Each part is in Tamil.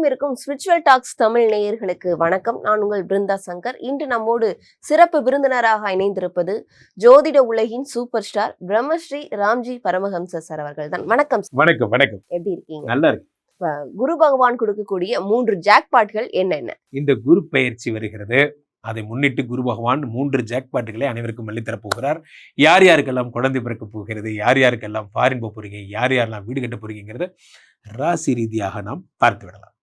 வரவிருக்கும் ஸ்பிரிச்சுவல் டாக்ஸ் தமிழ் நேயர்களுக்கு வணக்கம். நான் உங்கள் பிருந்தா சங்கர். இன்று நம்மோடு சிறப்பு விருந்தினராக இணைந்திருப்பது ஜோதிட உலகின் super star Brahmasri Ramji Paramahamsa sir அவர்கள் தான். வணக்கம். வணக்கம். வணக்கம். எப்படி இருக்கீங்க? நல்லா இருக்கு. குரு பகவான் கொடுக்கக்கூடிய 3 ஜாக்பாட்கள் என்னென்ன? இந்த குரு பெயர்ச்சி வருகிறது. அதை முன்னிட்டு குரு பகவான் 3 ஜாக்பாட்டுகளை அனைவருக்கும் அள்ளித்தரப் போகிறார். யார் யாருக்கெல்லாம் குழந்தை பிறக்க போகிறது, யார் யாருக்கெல்லாம் ஃபாரின் போக போறீங்க, யார் யாரெல்லாம் வீடு கட்ட போறீங்கிறத ராசி ரீதியாக நாம் பார்த்து விடலாம்.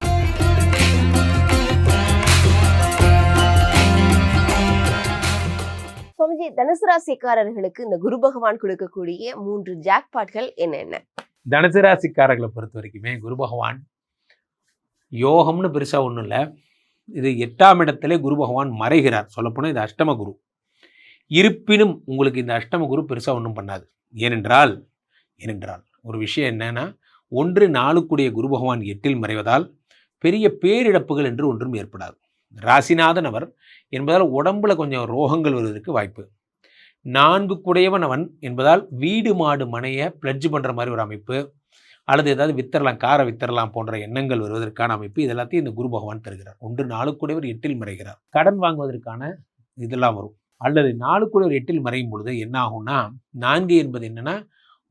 சுவாமிஜி, தனுசு ராசிக்காரர்களுக்கு இந்த குரு பகவான் கொடுக்கக்கூடிய 3 ஜாக்பாட்கள் என்னென்ன? தனுசு ராசிக்காரர்களை பொறுத்த வரைக்குமே குரு பகவான் யோகம்னு பெருசா ஒன்றும் இல்லை. இது 8ஆம் இடத்திலே குரு பகவான் மறைகிறார். சொல்லப்போனால் இது அஷ்டம குரு. இருப்பினும் உங்களுக்கு இந்த அஷ்டம குரு பெருசாக ஒன்றும் பண்ணாது. ஏனென்றால் ஒரு விஷயம் என்னன்னா, 1 4 குரு பகவான் 8இல் மறைவதால் பெரிய பேரிழப்புகள் என்று ஒன்றும் ஏற்படாது. ராசிநாதன் அவர் என்பதால் உடம்புல கொஞ்சம் ரோகங்கள் வருவதற்கு வாய்ப்பு. 4 குடையவன் அவன் என்பதால் வீடு மாடு மனையை பிளட்ஜ் பண்ணுற மாதிரி ஒரு அமைப்பு, அல்லது ஏதாவது வித்தரலாம், காரை வித்தரலாம் போன்ற எண்ணங்கள் வருவதற்கான அமைப்பு, இது எல்லாத்தையும் இந்த குரு பகவான் தருகிறார். 1 4 கூடியவர் 8இல் மறைகிறார். கடன் வாங்குவதற்கான இதெல்லாம் வரும். அல்லது 4 கூடியவர் 8இல் மறையும் பொழுது என்ன ஆகும்னா, 4 என்பது என்னன்னா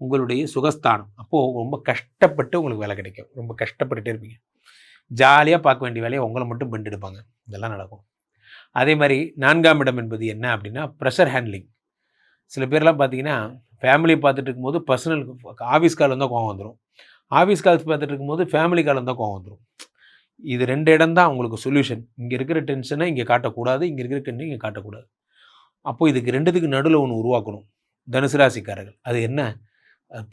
உங்களுடைய சுகஸ்தானம். அப்போது ரொம்ப கஷ்டப்பட்டு உங்களுக்கு வேலை கிடைக்கும். ரொம்ப கஷ்டப்பட்டுட்டே இருப்பீங்க. ஜாலியாக பார்க்க வேண்டிய வேலையை உங்களை மட்டும் பெண்டு எடுப்பாங்க. இதெல்லாம் நடக்கும். அதே மாதிரி 4ஆம் இடம் என்பது என்ன அப்படின்னா ப்ரெஷர் ஹேண்ட்லிங். சில பேர்லாம் பார்த்தீங்கன்னா ஃபேமிலியை பார்த்துட்டு இருக்கும்போது பர்சனல் ஆஃபீஸ் கால் வந்தால் கோவம் வந்துடும். ஆஃபீஸ் கால்ஸ் பார்த்துட்டு இருக்கும்போது ஃபேமிலி கால் வந்தால் கோவம் வந்துடும். இது 2 இடம் தான் உங்களுக்கு சொல்யூஷன். இங்கே இருக்கிற டென்ஷனை இங்கே காட்டக்கூடாது, இங்கே இருக்கிற டென்ஷனை இங்கே காட்டக்கூடாது. அப்போது இதுக்கு 2த்துக்கு நடுவில் ஒன்று உருவாக்கணும் தனுசு ராசிக்காரர்கள். அது என்ன?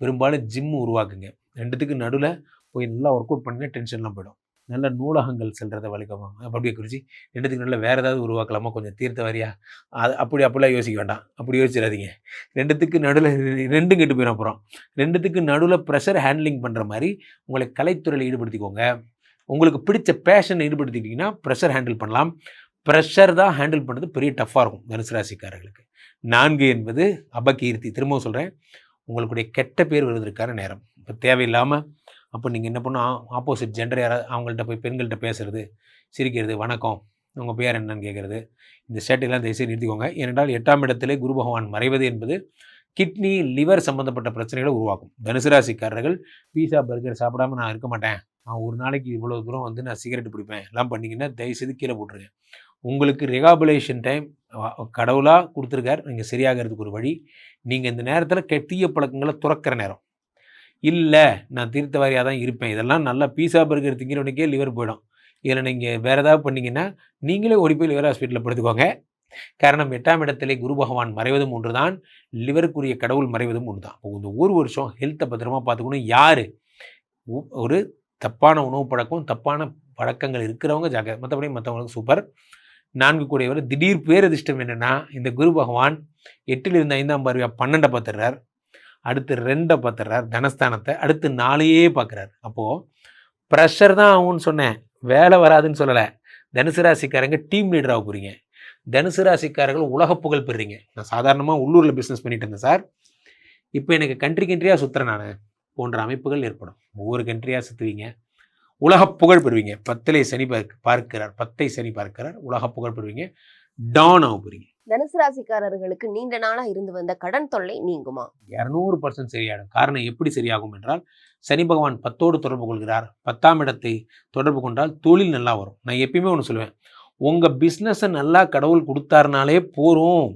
பெரும்பாலும் ஜிம்மு உருவாக்குங்க. 2த்துக்கு நடுவில் போய் நல்லா ஒர்க் அவுட் பண்ணினா டென்ஷன்லாம் போயிடும். நல்ல நூலகங்கள் செல்றதை வலிக்கமாக அப்படியே குறித்து 2த்துக்கு நடுவில் வேறு ஏதாவது உருவாக்கலாமா, கொஞ்சம் தீர்த்த வாரியா, அது அப்படிலாம் யோசிக்க வேண்டாம். அப்படி யோசிச்சிடாதீங்க. 2த்துக்கு நடுவில் 2 கெட்டு போயிடும். அப்புறம் 2த்துக்கு நடுவில் ப்ரெஷர் ஹேண்ட்லிங் பண்ணுற மாதிரி உங்களை கலைத்துறையில் ஈடுபடுத்திக்கோங்க. உங்களுக்கு பிடிச்ச பேஷனை ஈடுபடுத்திக்கிட்டிங்கன்னா ப்ரெஷர் ஹேண்டில் பண்ணலாம். ப்ரெஷர் தான் ஹேண்டில் பண்ணுறது பெரிய டஃப்பாக இருக்கும் தனுசு ராசிக்காரர்களுக்கு. 4 என்பது அபகீர்த்தி. திரும்பவும் சொல்கிறேன், உங்களுடைய கெட்ட பேர் வருவதற்கான நேரம். இப்போ தேவையில்லாமல் அப்போ நீங்கள் என்ன பண்ணணும், ஆப்போசிட் ஜெண்டர் யாராவது அவங்கள்ட்ட போய் பெண்கள்கிட்ட பேசுகிறது, சிரிக்கிறது, வணக்கம் உங்கள் பேர் என்னன்னு கேட்குறது, இந்த சேட்டையெல்லாம் தயவுசெய்து நிறுத்திக்கோங்க. ஏனென்றால் 8ஆம் இடத்திலே குரு பகவான் மறைவது என்பது கிட்னி லிவர் சம்மந்தப்பட்ட பிரச்சனைகளை உருவாக்கும். தனுசு ராசிக்காரர்கள் பீஸா பர்கர் சாப்பிடாமல் நான் இருக்க மாட்டேன், நான் ஒரு நாளைக்கு இவ்வளோ தூரம் வந்து நான் சிகரெட் பிடிப்பேன் எல்லாம் பண்ணிங்கன்னா தயவுசெய்து கீழே போட்டுருங்க. உங்களுக்கு ரெகாபுலேஷன் டைம் கடவுளாக கொடுத்துருக்கார். நீங்கள் சரியாகிறதுக்கு ஒரு வழி. நீங்கள் இந்த நேரத்தில் தீய பழக்கங்களை துறக்கிற நேரம். இல்லை நான் தீர்த்த வாரியாக தான் இருப்பேன், இதெல்லாம் நல்லா பீஸா பர்கர் திங்கிறவனுக்கே லிவர் போயிடும். இதில் நீங்கள் வேறு ஏதாவது பண்ணிங்கன்னா நீங்களே ஓடி போய் லிவர் ஹாஸ்பிட்டலில் படுத்துக்கோங்க. காரணம் 8ஆம் இடத்திலே குரு பகவான் மறைவதும் ஒன்று தான், லிவருக்குரிய கடவுள் மறைவதும் ஒன்று தான். இந்த ஒரு வருஷம் ஹெல்த்தை பத்திரமா பார்த்துக்கணும். யார் ஒரு தப்பான உணவு பழக்கம், தப்பான பழக்கங்கள் இருக்கிறவங்க மற்றபடி மற்றவங்களுக்கு சூப்பர். 4 கூடியவர் திடீர் பேரதிர்ஷ்டம் என்னென்னா, இந்த குரு பகவான் 8இல் இருந்த 5ஆம் பார்வையாக 12 பார்த்துடுறார். அடுத்து 2 பார்த்துறார் தனஸ்தானத்தை. அடுத்து 4 பார்க்குறார். அப்போது ப்ரெஷர் தான் ஆகும்னு சொன்னேன், வேலை வராதுன்னு சொல்லலை. தனுசு ராசிக்காரங்க டீம் லீடராக போகிறீங்க. தனுசு ராசிக்காரர்கள் உலக புகழ் பெறுறீங்க. நான் சாதாரணமாக உள்ளூரில் பிஸ்னஸ் பண்ணிட்டு இருந்தேன் சார், இப்போ எனக்கு கண்ட்ரியாக சுற்றுறேன் நான் போன்ற அமைப்புகள் ஏற்படும். ஒவ்வொரு கண்ட்ரியாக சுற்றுவீங்க, உலக புகழ் பெறுவீங்க. 10 சனி பார்க்கிறார், 10 சனி பார்க்கிறார், உலக புகழ் பெறுவீங்க, டான் ஆக போகிறீங்க. தனுசு ராசிக்காரர்களுக்கு நீண்ட நாளாக இருந்து வந்த கடன் தொல்லை நீங்குமா? 200% சரியாகும். காரணம் எப்படி சரியாகும் என்றால், சனி பகவான் 10ஓடு தொடர்பு கொள்கிறார். 10ஆம் இடத்தை தொடர்பு கொண்டால் தொழில் நல்லா வரும். நான் எப்பயுமே ஒன்று சொல்லுவேன், உங்கள் பிஸ்னஸை நல்லா கடவுள் கொடுத்தாருனாலே போகிறோம்.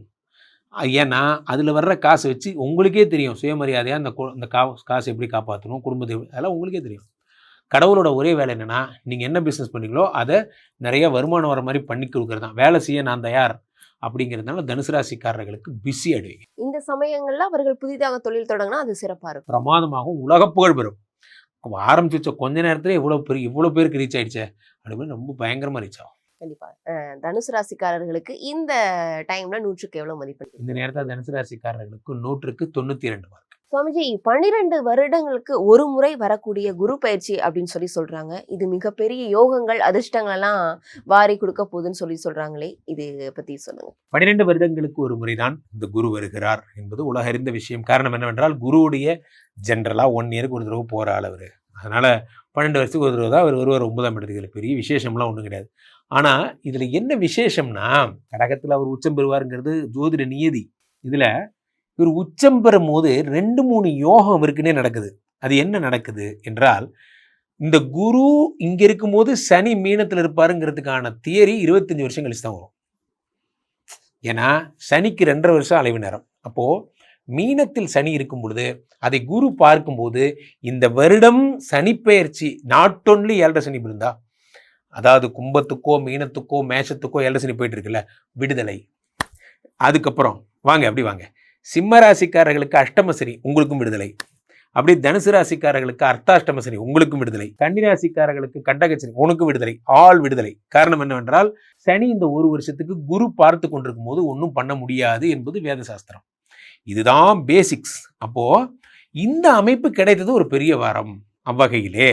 ஏன்னா அதில் வர்ற காசு வச்சு உங்களுக்கே தெரியும் சுயமரியாதையாக அந்த காசு எப்படி காப்பாற்றணும், குடும்பத்தை, அதெல்லாம் உங்களுக்கே தெரியும். கடவுளோட ஒரே வேலை என்னென்னா, நீங்கள் என்ன பிஸ்னஸ் பண்ணீங்களோ அதை நிறைய வருமானம் வர மாதிரி பண்ணி கொடுக்குறது தான். வேலை செய்ய நான் தயார் அப்படிங்கிறதுனால தனுசு ராசிக்காரர்களுக்கு பிஸி ஆயிடுவீங்க. இந்த சமயங்கள்ல அவர்கள் புதிதாக தொழில் தொடங்கினா அது சிறப்பாக இருக்கும், பிரமாதமாகவும் உலக புகழ் பெறும். ஆரம்பிச்சு வச்ச கொஞ்ச நேரத்துல இவ்வளோ பேருக்கு ரீச் ஆயிடுச்சு அப்படின்னு ரொம்ப பயங்கரமா ரீச் ஆகும். கண்டிப்பா. தனுசு ராசிக்காரர்களுக்கு இந்த டைம்ல 100க்கு எவ்வளவு மதிப்பெண்? இந்த நேரத்தில் தனுசு ராசிக்காரர்களுக்கு 100க்கு 92 மார்க். சுவாமிஜி, 12 வருடங்களுக்கு ஒரு முறை வரக்கூடிய குரு பயிற்சி அப்படின்னு சொல்றாங்க. இது மிகப்பெரிய யோகங்கள், அதிர்ஷ்டங்கள் எல்லாம் வாரி கொடுக்க போகுதுன்னு சொல்றாங்களே, இது பத்தி சொல்லுங்க. 12 வருடங்களுக்கு ஒரு முறைதான் இந்த குரு வருகிறார் என்பது உலக அறிந்த விஷயம். காரணம் என்னவென்றால், குருவுடைய ஜென்ரலா 1 இயருக்கு ஒரு தடவை போற அளவு. அதனால 12 வருஷத்துக்கு ஒரு தடவை தான் அவர் வருவார் 9ஆம் இடத்துக்கு. இதில் பெரிய விசேஷம்லாம் ஒன்றும் கிடையாது. ஆனால் இதில் என்ன விசேஷம்னா, கடகத்தில் அவர் உச்சம் பெறுவாருங்கிறது ஜோதிட நியதி. இதில் இவர் உச்சம் பெறும் போது 2-3 யோகம் இருக்குன்னே நடக்குது. அது என்ன நடக்குது என்றால், இந்த குரு இங்க இருக்கும்போது சனி மீனத்தில் இருப்பாருங்கிறதுக்கான தியரி 25 வருஷம் கழிச்சு தான் வரும். ஏன்னா சனிக்கு 2.5 வருஷம் அலைவு நேரம். அப்போ மீனத்தில் சனி இருக்கும் பொழுது அதை குரு பார்க்கும்போது இந்த வருடம் சனி பெயர்ச்சி நாட் ஒன்லி 7.5 சனி விழுந்தா, அதாவது கும்பத்துக்கோ மீனத்துக்கோ மேஷத்துக்கோ 7.5 சனி போயிட்டு இருக்குல்ல, விடுதலை. அதுக்கப்புறம் வாங்க அப்படி வாங்க, சிம்ம ராசிக்காரர்களுக்கு அஷ்டம சனி, உங்களுக்கும் விடுதலை. அப்படி தனுசு ராசிக்காரர்களுக்கு அர்த்தாஷ்டம சனி, உங்களுக்கும் விடுதலை. கன்னி ராசிக்காரர்களுக்கு கண்டக சனி, உனக்கும் விடுதலை. ஆல் விடுதலை. காரணம் என்னவென்றால் சனி இந்த 1 வருஷத்துக்கு குரு பார்த்து கொண்டிருக்கும் போது ஒன்றும் பண்ண முடியாது என்பது வேத சாஸ்திரம். இதுதான் பேசிக்ஸ். அப்போ இந்த அமைப்பு கிடைத்தது ஒரு பெரிய வரம். அவ்வகையிலே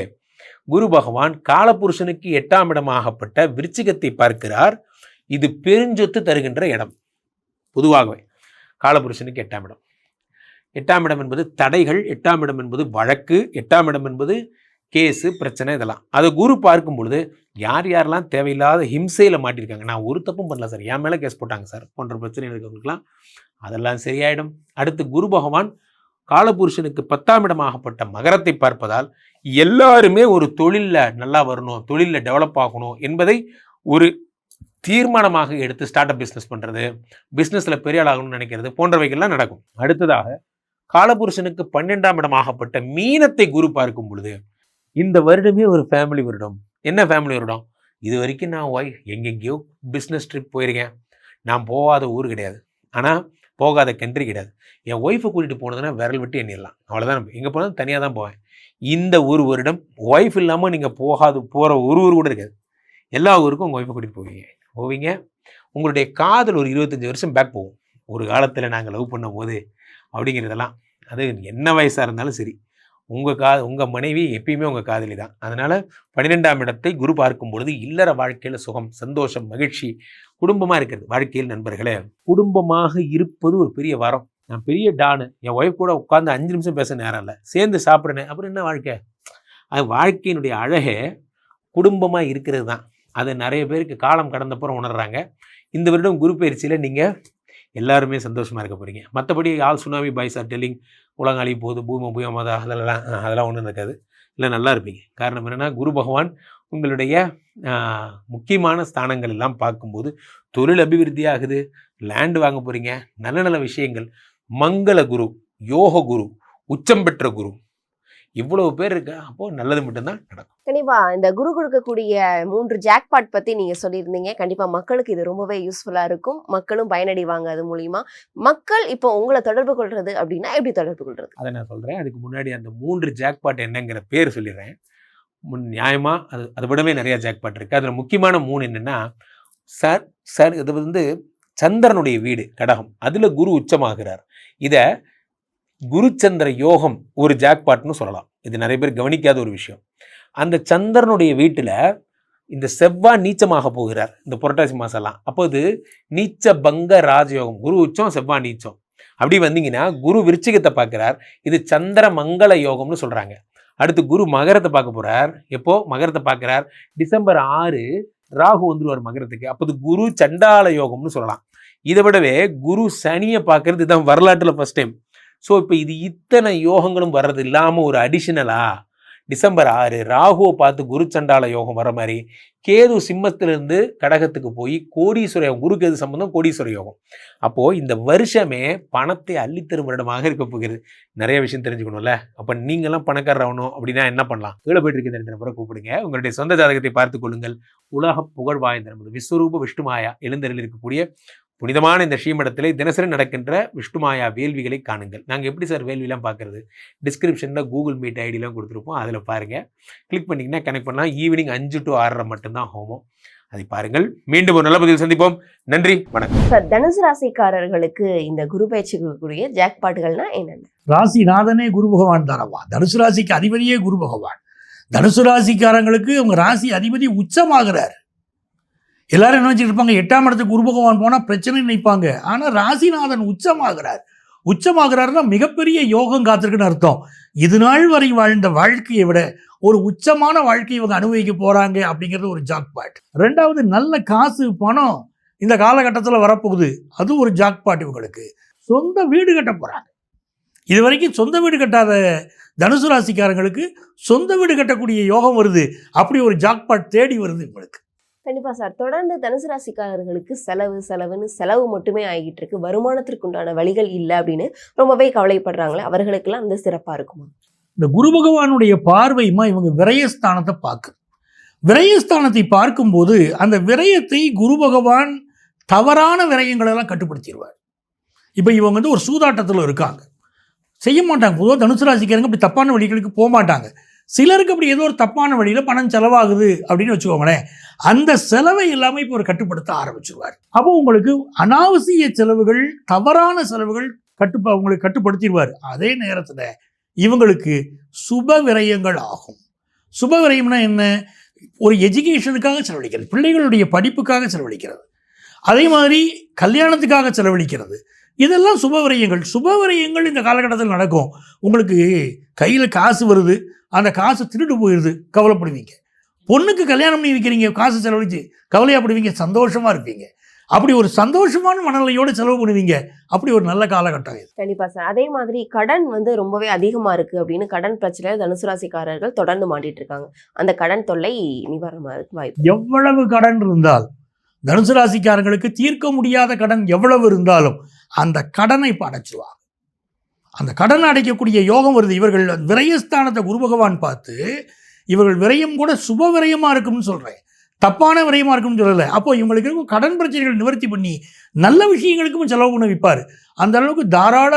குரு பகவான் காலபுருஷனுக்கு 8ஆம் இடமாகப்பட்ட விருச்சிகத்தை பார்க்கிறார். இது பெருஞ்சொத்து தருகின்ற இடம். பொதுவாகவே காலபுருஷனுக்கு 8ஆம் இடம். 8ஆம் இடம் என்பது தடைகள், 8ஆம் இடம் என்பது வழக்கு, 8ஆம் இடம் என்பது கேஸு பிரச்சனை, இதெல்லாம். அதை குரு பார்க்கும் பொழுது யார் யாரெல்லாம் தேவையில்லாத ஹிம்சையில் மாட்டியிருக்காங்க, நான் ஒரு தப்பும் பண்ணல சார், என் மேலே கேஸ் போட்டாங்க சார் போன்ற பிரச்சனை இருக்கிறவங்களுக்குலாம் அதெல்லாம் சரியாயிடும். அடுத்து குரு பகவான் காலபுருஷனுக்கு 10ஆம் இடமாகப்பட்ட மகரத்தை பார்ப்பதால் எல்லாருமே ஒரு தொழிலில் நல்லா வரணும், தொழிலில் டெவலப் ஆகணும் என்பதை ஒரு தீர்மானமாக எடுத்து ஸ்டார்ட் அப் பிஸ்னஸ் பண்ணுறது, பிஸ்னஸில் பெரிய ஆளாகணும்னு நினைக்கிறது போன்றவைகள்லாம் நடக்கும். அடுத்ததாக காலபுருஷனுக்கு 12ஆம் இடமாகப்பட்ட மீனத்தை குரு பார்க்கும் பொழுது இந்த வருடமே ஒரு ஃபேமிலி வருடம். என்ன ஃபேமிலி வருடம்? இது வரைக்கும் நான் எங்கெங்கேயோ பிஸ்னஸ் ட்ரிப் போயிருக்கேன். நான் போகாத ஊர் கிடையாது, ஆனால் போகாத கண்ட்ரி கிடையாது. என் ஒய்ஃபை கூட்டிகிட்டு போனதுன்னா விரல் விட்டு எண்ணிடலாம், அவ்வளோதான். எங்கே போனாலும் தனியாக தான் போவேன். இந்த ஒரு வருடம் ஒய்ஃப் இல்லாமல் நீங்கள் போகிற ஒரு ஊர் கூட இருக்காது. எல்லா ஊருக்கும் உங்கள் ஒய்ஃபை கூட்டிகிட்டு போவீங்க. உங்களுடைய காதல் ஒரு 25 வருஷம் பேக் போகும். ஒரு காலத்தில் நாங்கள் லவ் பண்ணும் போது அப்படிங்கிறதெல்லாம், அது என்ன வயசாக இருந்தாலும் சரி, உங்கள் மனைவி எப்பயுமே உங்கள் காதலி தான். அதனால் 12ஆம் இடத்தை குரு பார்க்கும் பொழுது இல்லற வாழ்க்கையில் சுகம், சந்தோஷம், மகிழ்ச்சி, குடும்பமாக இருக்கிறது. வாழ்க்கையில் நண்பர்களே, குடும்பமாக இருப்பது ஒரு பெரிய வரம். நான் பெரிய டானு, என் ஒய்ஃப் கூட உட்காந்து 5 நிமிஷம் பேச நேரம் இல்லை, சேர்ந்து சாப்பிட்றேன், அப்புறம் என்ன வாழ்க்கை? அது வாழ்க்கையினுடைய அழகே குடும்பமாக இருக்கிறது தான். அது நிறைய பேருக்கு காலம் கடந்தப்புறம் உணர்றாங்க. இந்த வருடம் குரு பயிற்சியில் நீங்கள் எல்லாருமே சந்தோஷமாக இருக்க போகிறீங்க. மற்றபடி all tsunami boys are telling உலகம் அழி போகுது, பூமி அதெல்லாம் ஒன்றும் இருக்காது. இல்லை, நல்லா இருப்பீங்க. காரணம் என்னென்னா குரு பகவான் உங்களுடைய முக்கியமான ஸ்தானங்கள் எல்லாம் பார்க்கும்போது தொழில் அபிவிருத்தி ஆகுது, லேண்டு வாங்க போகிறீங்க, நல்ல நல்ல விஷயங்கள். மங்கள குரு, யோக குரு, உச்சம் பெற்ற குரு, இவ்வளவு பேர் இருக்கா, அப்போ நல்லது மட்டும்தான் நடக்கும். கண்டிப்பா இந்த குரு கொடுக்கக்கூடிய 3 ஜாக்பாட் பத்தி நீங்க சொல்லியிருந்தீங்க. கண்டிப்பா மக்களுக்கு இது ரொம்பவே யூஸ்ஃபுல்லா இருக்கும், மக்களும் பயனடைவாங்க அது மூலியமா. மக்கள் இப்போ உங்களை தொடர்பு கொள்றது அப்படின்னா எப்படி தொடர்பு கொள்றது? அதை நான் சொல்றேன். அதுக்கு முன்னாடி அந்த 3 ஜாக்பாட் என்னங்கிற பேர் சொல்லிடுறேன். நியாயமா அதை விடவே நிறைய ஜாக்பாட் இருக்கு. அதுல முக்கியமான 3 என்னன்னா, இது வந்து சந்திரனுடைய வீடு கடகம், அதுல குரு உச்சமாகிறார். இத குரு சந்திர யோகம் ஒரு ஜாக்பாட்னு சொல்லலாம். இது நிறைய பேர் கவனிக்காத ஒரு விஷயம். அந்த சந்திரனுடைய வீட்டில் இந்த செவ்வாய் நீச்சமாக போகிறார் இந்த புரட்டாசி மாசம்லாம். அப்போ இது நீச்ச பங்க ராஜயோகம், குரு உச்சம் செவ்வாய் நீச்சம். அப்படி வந்தீங்கன்னா குரு விருச்சிகத்தை பார்க்கிறார், இது சந்திர மங்கள யோகம்னு சொல்றாங்க. அடுத்து குரு மகரத்தை பார்க்க போறார். எப்போ மகரத்தை பார்க்கிறார்? டிசம்பர் 6 ராகு வந்துருவார் மகரத்துக்கு. அப்போ இது குரு சண்டால யோகம்னு சொல்லலாம். இதை விடவே குரு சனியை பார்க்கறது இதுதான் வரலாற்றுல ஃபர்ஸ்ட் டைம். ஸோ இப்போ இது இத்தனை யோகங்களும் வர்றது இல்லாமல் ஒரு அடிஷனலா டிசம்பர் 6 ராகுவை பார்த்து குரு சண்டால யோகம் வர மாதிரி கேது சிம்மத்திலிருந்து கடகத்துக்கு போய் கோடீஸ்வர யோகம், குரு கேது சம்பந்தம் கோடீஸ்வர யோகம். அப்போது இந்த வருஷமே பணத்தை அள்ளித்தரும் வருடமாக இருக்க போகிறது. நிறைய விஷயம் தெரிஞ்சுக்கணும்ல. அப்போ நீங்களாம் பணக்காரர் ஆகணும் அப்படின்னா என்ன பண்ணலாம்? கீழே போயிட்டு இருக்க இந்த நம்பரை கூப்பிடுங்க, உங்களுடைய சொந்த ஜாதகத்தை பார்த்துக் கொள்ளுங்கள். உலக புகழ் வாய்ந்த நமது விஸ்வரூப விஷ்ணுமாயா எழுந்தரில் இருக்கக்கூடிய புனிதமான இந்த ஸ்ரீமடத்திலே தினசரி நடக்கின்ற விஷ்ணுமாயா வேள்விகளை காணுங்கள். நாங்கள் எப்படி சார் வேள்விலாம் பார்க்குறது? டிஸ்கிரிப்ஷனில் கூகுள் மீட் ஐடியெலாம் கொடுத்துருப்போம், அதில் பாருங்கள். கிளிக் பண்ணிங்கன்னா கனெக்ட் பண்ணலாம். ஈவினிங் 5 to 6:30 மட்டும்தான் ஹோமம், அதை பாருங்கள். மீண்டும் ஒரு நல்ல பதில் சந்திப்போம். நன்றி, வணக்கம். சார், தனுசு ராசிக்காரர்களுக்கு இந்த குரு பயிற்சிகளுக்குரிய ஜாக்பாட்டுகள்னா என்னென்ன? ராசிநாதனே குரு பகவான் தானவா. தனுசு ராசிக்கு அதிபதியே குரு பகவான். தனுசு ராசிக்காரங்களுக்கு அவங்க ராசி அதிபதி உச்சமாகிறார். எல்லாரும் என்ன வச்சுட்டு இருப்பாங்க, 8ஆம் இடத்துக்கு குரு பகவான் போனால் பிரச்சனை நினைப்பாங்க. ஆனால் ராசிநாதன் உச்சமாகிறார். உச்சமாகிறாருன்னா மிகப்பெரிய யோகம் காத்திருக்குன்னு அர்த்தம். இது நாள் வரை வாழ்ந்த வாழ்க்கையை விட ஒரு உச்சமான வாழ்க்கை இவங்க அனுபவிக்க போறாங்க அப்படிங்கிறது ஒரு ஜாக்பாட். ரெண்டாவது, நல்ல காசு பணம் இந்த காலகட்டத்தில் வரப்போகுது, அது ஒரு ஜாக்பாட். இவங்களுக்கு சொந்த வீடு கட்ட போறாங்க. இது வரைக்கும் சொந்த வீடு கட்டாத தனுசு ராசிக்காரங்களுக்கு சொந்த வீடு கட்டக்கூடிய யோகம் வருது. அப்படி ஒரு ஜாக்பாட் தேடி வருது இவங்களுக்கு. கண்டிப்பா சார். தொடர்ந்து தனுசு ராசிக்காரர்களுக்கு செலவுன்னு செலவு மட்டுமே ஆகிட்டு இருக்கு, வருமானத்திற்கு உண்டான வழிகள் இல்லை அப்படின்னு ரொம்பவே கவலைப்படுறாங்களே, அவர்களுக்கெல்லாம் அந்த சிறப்பா இருக்குமா? இந்த குரு பகவானுடைய பார்வையுமா இவங்க விரயஸ்தானத்தை பார்க்க, விரயஸ்தானத்தை பார்க்கும்போது அந்த விரயத்தை குரு பகவான் தவறான விரயங்களெல்லாம் கட்டுப்படுத்திடுவார். இப்போ இவங்க வந்து ஒரு சூதாட்டத்தில் இருக்காங்க, செய்ய மாட்டாங்க. பொதுவாக தனுசு ராசிக்காரங்க அப்படி தப்பான வழிகளுக்கு போக மாட்டாங்க. சிலருக்கு அப்படி ஏதோ ஒரு தப்பான வழியில் பணம் செலவாகுது அப்படின்னு வச்சுக்கோங்களேன், அந்த செலவை எல்லாமே இப்போ ஒரு கட்டுப்படுத்த ஆரம்பிச்சிருவார். அப்போ உங்களுக்கு அனாவசிய செலவுகள், தவறான செலவுகள் உங்களுக்கு கட்டுப்படுத்திடுவார். அதே நேரத்தில் இவங்களுக்கு சுப விரயங்கள் ஆகும். சுப விரயம்னா என்ன? ஒரு எஜுகேஷனுக்காக செலவழிக்கிறது, பிள்ளைகளுடைய படிப்புக்காக செலவழிக்கிறது, அதே மாதிரி கல்யாணத்துக்காக செலவழிக்கிறது, இதெல்லாம் சுப விரயங்கள். சுப விரயங்கள் இந்த காலகட்டத்தில் நடக்கும். உங்களுக்கு கையில் காசு வருது, அந்த காசு திருட்டு போயிடுது, கவலைப்படுவீங்க. பொண்ணுக்கு கல்யாணம் பண்ணி வைக்கிறீங்க, காசு செலவழிச்சு கவலையாப்படுவீங்க, சந்தோஷமா இருப்பீங்க. அப்படி ஒரு சந்தோஷமான மனநிலையோடு செலவு பண்ணுவீங்க. அப்படி ஒரு நல்ல காலகட்டம் இது. கண்டிப்பா சார். அதே மாதிரி கடன் வந்து ரொம்பவே அதிகமா இருக்கு அப்படின்னு கடன் பிரச்சனை தனுசு ராசிக்காரர்கள் தொடர்ந்து மாட்டிட்டு இருக்காங்க. அந்த கடன் தொல்லை நிவாரணமாக வாய்ப்பு. எவ்வளவு கடன் இருந்தால், தனுசு ராசிக்காரங்களுக்கு தீர்க்க முடியாத கடன் எவ்வளவு இருந்தாலும் அந்த கடனை இப்போ அடைச்சிருவாங்க. அந்த கடன் அடைக்கக்கூடிய யோகம் வருது. இவர்கள் விரயஸ்தானத்தை குரு பகவான் பார்த்து, இவர்கள் விரயம் கூட சுப விரயமா இருக்கும்னு சொல்றேன், தப்பான விரயமா இருக்கும்னு சொல்லலை. அப்போ இவங்களுக்கு இருக்கும் கடன் பிரச்சனைகள் நிவர்த்தி பண்ணி நல்ல விஷயங்களுக்கும் செலவு பண்ண வைப்பார். அந்த அளவுக்கு தாராள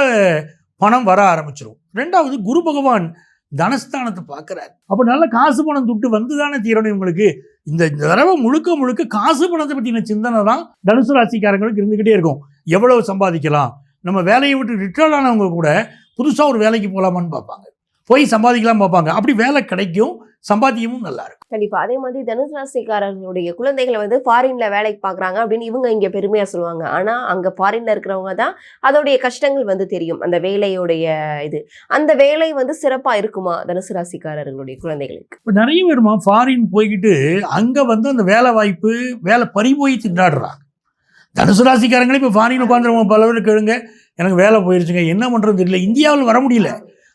பணம் வர ஆரம்பிச்சிடும். ரெண்டாவது, குரு பகவான் தனஸ்தானத்தை பார்க்குறாரு. அப்போ நல்ல காசு பணம் துட்டு வந்து தானே தீரணும் இவங்களுக்கு. இந்த தடவை முழுக்க முழுக்க காசு பணத்தை பற்றின சிந்தனை தான் தனுசு ராசிக்காரங்களுக்கு இருந்துக்கிட்டே இருக்கும். எவ்வளவு சம்பாதிக்கலாம், நம்ம வேலையை விட்டு ரிட்டர்ன் ஆனவங்க கூட புதுசாக ஒரு வேலைக்கு போகலாமான்னு பார்ப்பாங்க, போய் சம்பாதிக்கலாம் பார்ப்பாங்க. அப்படி வேலை கிடைக்கும், சம்பாத்தியமும் நல்லா இருக்கும். கண்டிப்பா. அதே மாதிரி தனுசு ராசிக்காரர்களுடைய குழந்தைகளை வந்து ஃபாரின்ல வேலைக்கு பாக்குறாங்க அப்படின்னு இவங்க இங்க பெருமையா சொல்லுவாங்க. ஆனா அங்க ஃபாரின்ல இருக்கிறவங்க தான் அதோடைய கஷ்டங்கள் வந்து தெரியும். அந்த வேலையோடைய அந்த வேலை வந்து சிறப்பா இருக்குமா தனுசு ராசிக்காரர்களுடைய குழந்தைகளுக்கு? இப்போ நிறைய பேருமா ஃபாரின் போய்கிட்டு அங்கே வந்து அந்த வேலை வாய்ப்பு, வேலை பறி போய் திண்டாடுறாங்க. தனுசு ராசிக்காரங்களே இப்போ ஃபாரின் உட்காந்துருவாங்க. பல பேர் கேளுங்க, எனக்கு வேலை போயிருச்சுங்க, என்ன பண்ணுறது தெரியல, இந்தியாவில் வர முடியல,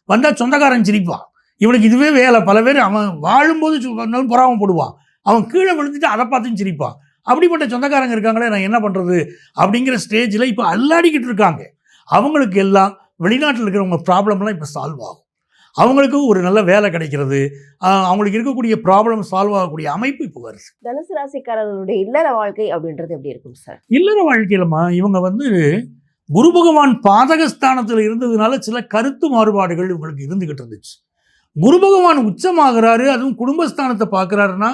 வந்தால் சொந்தக்காரன் சிரிப்பான், இவனுக்கு இதுவே வேலை. பல பேர் அவன் வாழும்போது வந்தாலும் பொறாமப்படுவான், அவன் கீழே விழுந்துட்டு அதை பார்த்தும் சிரிப்பான். அப்படிப்பட்ட சொந்தக்காரங்க இருக்காங்களே, நான் என்ன பண்ணுறது அப்படிங்கிற ஸ்டேஜில் இப்போ அல்லாடிக்கிட்டு இருக்காங்க. அவங்களுக்கு எல்லாம் வெளிநாட்டில் இருக்கிறவங்க ப்ராப்ளம்லாம் இப்போ சால்வ் ஆகும். அவங்களுக்கு ஒரு நல்ல வேலை கிடைக்கிறது, அவங்களுக்கு இருக்கக்கூடிய ப்ராப்ளம் சால்வ் ஆகக்கூடிய அமைப்பு இப்போ வருது. தனுசு ராசிக்காரர்களுடைய இல்லற வாழ்க்கை அப்படின்றது எப்படி இருக்கும் சார்? இல்லற வாழ்க்கையிலமா இவங்க வந்து குரு பகவான் பாதகஸ்தானத்தில் இருந்ததுனால சில கருத்து மாறுபாடுகள் இவங்களுக்கு இருந்துகிட்டு இருந்துச்சு. குரு பகவான் உச்சமாகிறாரு, அதுவும் குடும்பஸ்தானத்தை பார்க்குறாருன்னா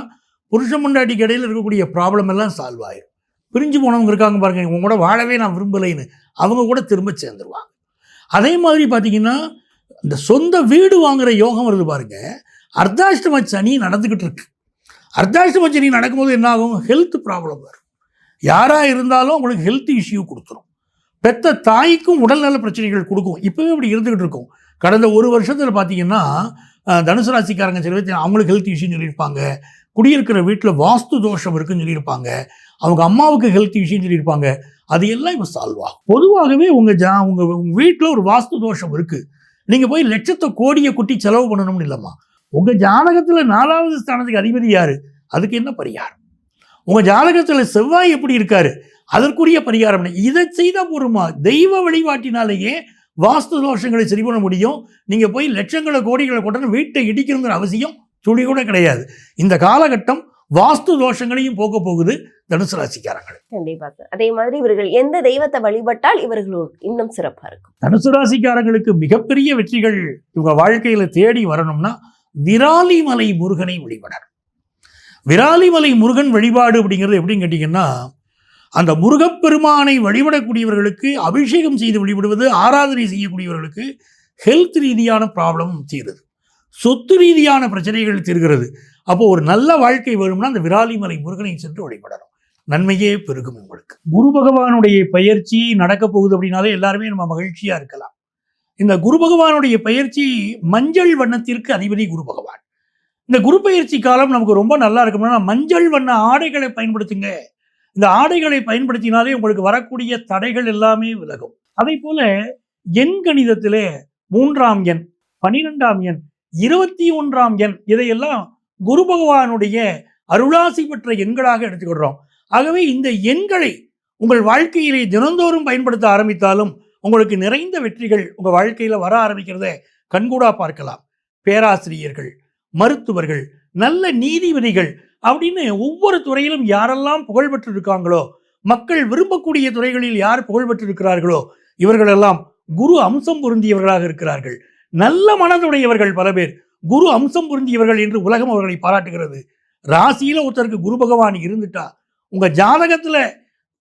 புருஷ முண்டாட்டிக்கு இடையில் இருக்கக்கூடிய ப்ராப்ளம் எல்லாம் சால்வ் ஆயிடும். பிரிஞ்சு போனவங்க இருக்காங்க பாருங்க, இவங்க கூட வாழவே நான் விரும்பலைன்னு அவங்க கூட திரும்ப சேர்ந்துருவாங்க. அதே மாதிரி பார்த்தீங்கன்னா இந்த சொந்த வீடு வாங்குற யோகம் வருது பாருங்க. அர்த்தாஷ்டம சனி நடந்துக்கிட்டு இருக்கு. அர்த்தாஷ்டம சனி நடக்கும்போது என்ன ஆகும்? ஹெல்த் ப்ராப்ளம் வரும். யாராக இருந்தாலும் அவங்களுக்கு ஹெல்த் இஷ்யூ கொடுத்துரும். பெத்த தாய்க்கும் உடல்நல பிரச்சனைகள் கொடுக்கும். இப்போவே அப்படி இருந்துக்கிட்டு இருக்கும். கடந்த ஒரு வருஷத்தில் பார்த்தீங்கன்னா தனுசு ராசிக்காரங்க சில பேர் அவங்களுக்கு ஹெல்த் இஷ்யூன்னு சொல்லியிருப்பாங்க, குடியிருக்கிற வீட்டில் வாஸ்து தோஷம் இருக்குன்னு சொல்லியிருப்பாங்க, அவங்க அம்மாவுக்கு ஹெல்த் இஷ்யூன்னு சொல்லியிருப்பாங்க. அது எல்லாம் இப்போ சால்வ் ஆகும். பொதுவாகவே உங்கள் வீட்டில் ஒரு வாஸ்து தோஷம் இருக்குது, நீங்கள் போய் லட்சத்தை கோடியை கொட்டி செலவு பண்ணணும்னு இல்லைம்மா. உங்கள் ஜாதகத்தில் 4வது ஸ்தானத்துக்கு அதிபதி யார், அதுக்கு என்ன பரிகாரம்? உங்கள் ஜாதகத்தில் செவ்வாய் எப்படி இருக்காரு, அதற்குரிய பரிகாரம் என்ன? இதை செய்தால் போருமா? தெய்வ வழிபாட்டினாலேயே வாஸ்து தோஷங்களை சரி பண்ண முடியும். நீங்கள் போய் லட்சங்களை கோடிகளை கொட்டணும் வீட்டை இடிக்கணுங்கிற அவசியம் துளி கூட கிடையாது. இந்த காலகட்டம் வாஸ்து தோஷங்களையும் போக போகுது தனுசு ராசிக்காரங்கள். கண்டிப்பா சார். அதே மாதிரி இவர்கள் எந்த தெய்வத்தை வழிபட்டால் இவர்களுக்கு இன்னும் சிறப்பா இருக்கும்? தனுசு ராசிக்காரங்களுக்கு மிகப்பெரிய வெற்றிகள் இவங்க வாழ்க்கையில தேடி வரணும்னா விராலிமலை முருகனை வழிபடணும். விராலிமலை முருகன் வழிபாடு அப்படிங்கிறது எப்படின்னு கேட்டீங்கன்னா, அந்த முருகப்பெருமானை வழிபடக்கூடியவர்களுக்கு, அபிஷேகம் செய்து வழிபடுவது, ஆராதனை செய்யக்கூடியவர்களுக்கு ஹெல்த் ரீதியான ப்ராப்ளம் தீருது, சொத்து ரீதியான பிரச்சனைகள் தீர்கிறது. அப்போ ஒரு நல்ல வாழ்க்கை வரும்னா அந்த விராலிமலை முருகனை சென்று வழிபடணும், நன்மையே பெருகும் உங்களுக்கு. குரு பகவானுடைய பயிற்சி நடக்க போகுது அப்படின்னாலே எல்லாருமே நம்ம மகிழ்ச்சியா இருக்கலாம். இந்த குரு பகவானுடைய பயிற்சி மஞ்சள் வண்ணத்திற்கு அதிபதி குரு பகவான். இந்த குரு பயிற்சி காலம் நமக்கு ரொம்ப நல்லா இருக்கணும்னா மஞ்சள் வண்ண ஆடைகளை பயன்படுத்துங்க. இந்த ஆடைகளை பயன்படுத்தினாலே உங்களுக்கு வரக்கூடிய தடைகள் எல்லாமே விலகும். அதே போல எண் கணிதத்திலே 3ஆம் எண், 12ஆம் எண், 21ஆம் எண் இதையெல்லாம் குரு பகவானுடைய அருளாசி பெற்ற எண்களாக எடுத்துக்கிடுறோம். ஆகவே இந்த எண்களை உங்கள் வாழ்க்கையிலே தினந்தோறும் பயன்படுத்த ஆரம்பித்தாலும் உங்களுக்கு நிறைந்த வெற்றிகள் உங்கள் வாழ்க்கையில் வர ஆரம்பிக்கிறத கண்கூடா பார்க்கலாம். பேராசிரியர்கள், மருத்துவர்கள், நல்ல நீதிபதிகள் அப்படின்னு ஒவ்வொரு துறையிலும் யாரெல்லாம் புகழ்பெற்று இருக்காங்களோ, மக்கள் விரும்பக்கூடிய துறைகளில் யார் புகழ்பெற்று இருக்கிறார்களோ இவர்களெல்லாம் குரு அம்சம் பொருந்தியவர்களாக இருக்கிறார்கள். நல்ல மனதுடையவர்கள் பல பேர் குரு அம்சம் பொருந்தியவர்கள் என்று உலகம் அவர்களை பாராட்டுகிறது. ராசியில ஒருத்தருக்கு குரு பகவான் இருந்துட்டா, உங்க ஜாதகத்துல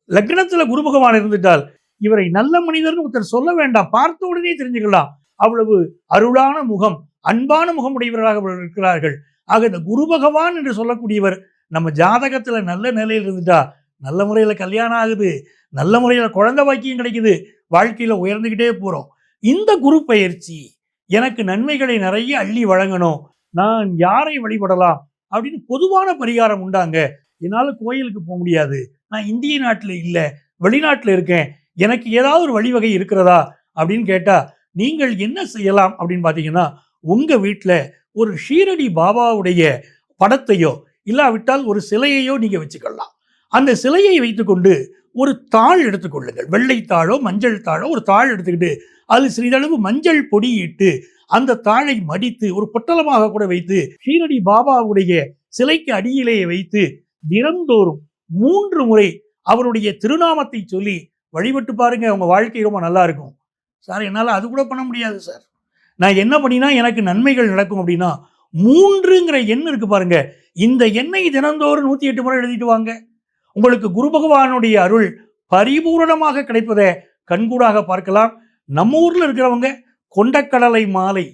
லக்னத்துல குரு பகவான் இருந்துட்டால் இவரை நல்ல மனிதர்னு ஒருத்தர் சொல்ல வேண்டாம், பார்த்த உடனே தெரிஞ்சுக்கலாம். அவ்வளவு அருளான முகம், அன்பான முகம் உடையவர்களாக இருக்கிறார்கள். ஆக இந்த குரு பகவான் என்று சொல்லக்கூடியவர் நம்ம ஜாதகத்துல நல்ல நிலையில் இருந்துட்டா நல்ல முறையில கல்யாணம் ஆகுது, நல்ல முறையில குழந்தை பாக்கியம் கிடைக்குது, வாழ்க்கையில உயர்ந்துகிட்டே போறோம். இந்த குரு பயிற்சி எனக்கு நன்மைகளை நிறைய அள்ளி வழங்கணும், நான் யாரை வழிபடலாம் அப்படின்னு பொதுவான பரிகாரம் உண்டாங்க. என்னால் கோயிலுக்கு போக முடியாது, நான் இந்திய நாட்டில் இல்லை, வெளிநாட்டில் இருக்கேன், எனக்கு ஏதாவது ஒரு வழிவகை இருக்கிறதா அப்படின்னு கேட்டால் நீங்கள் என்ன செய்யலாம் அப்படின்னு பார்த்தீங்கன்னா, உங்கள் வீட்டில் ஒரு ஷீரடி பாபாவுடைய படத்தையோ இல்லாவிட்டால் ஒரு சிலையையோ நீங்கள் வச்சுக்கலாம். அந்த சிலையை வைத்துக்கொண்டு ஒரு தாள் எடுத்துக்கொள்ளுங்கள். வெள்ளை தாளோ மஞ்சள் தாளோ ஒரு தாள் எடுத்துக்கிட்டு அதில் சிறிதளவு மஞ்சள் பொடியிட்டு அந்த தாளை மடித்து ஒரு பொட்டலமாக கூட வைத்து ஷீரடி பாபாவுடைய சிலைக்கு அடியிலேயே வைத்து தினந்தோறும் 3 முறை அவருடைய திருநாமத்தை சொல்லி வழிபட்டு பாருங்க. உங்க வாழ்க்கை ரொம்ப நல்லா இருக்கும். சார் என்னால் அது கூட பண்ண முடியாது சார், நான் என்ன பண்ணினா எனக்கு நன்மைகள் நடக்கும் அப்படின்னா 3ங்கிற எண் இருக்கு பாருங்க, இந்த எண்ணை தினந்தோறும் 108 முறை எழுதிட்டு வாங்க. உங்களுக்கு குரு பகவானுடைய அருள் பரிபூரணமாக கிடைப்பதை கண்கூடாக பார்க்கலாம். நம்ம ஊர்ல இருக்கிறவங்க கொண்டக்கடலை மாலை,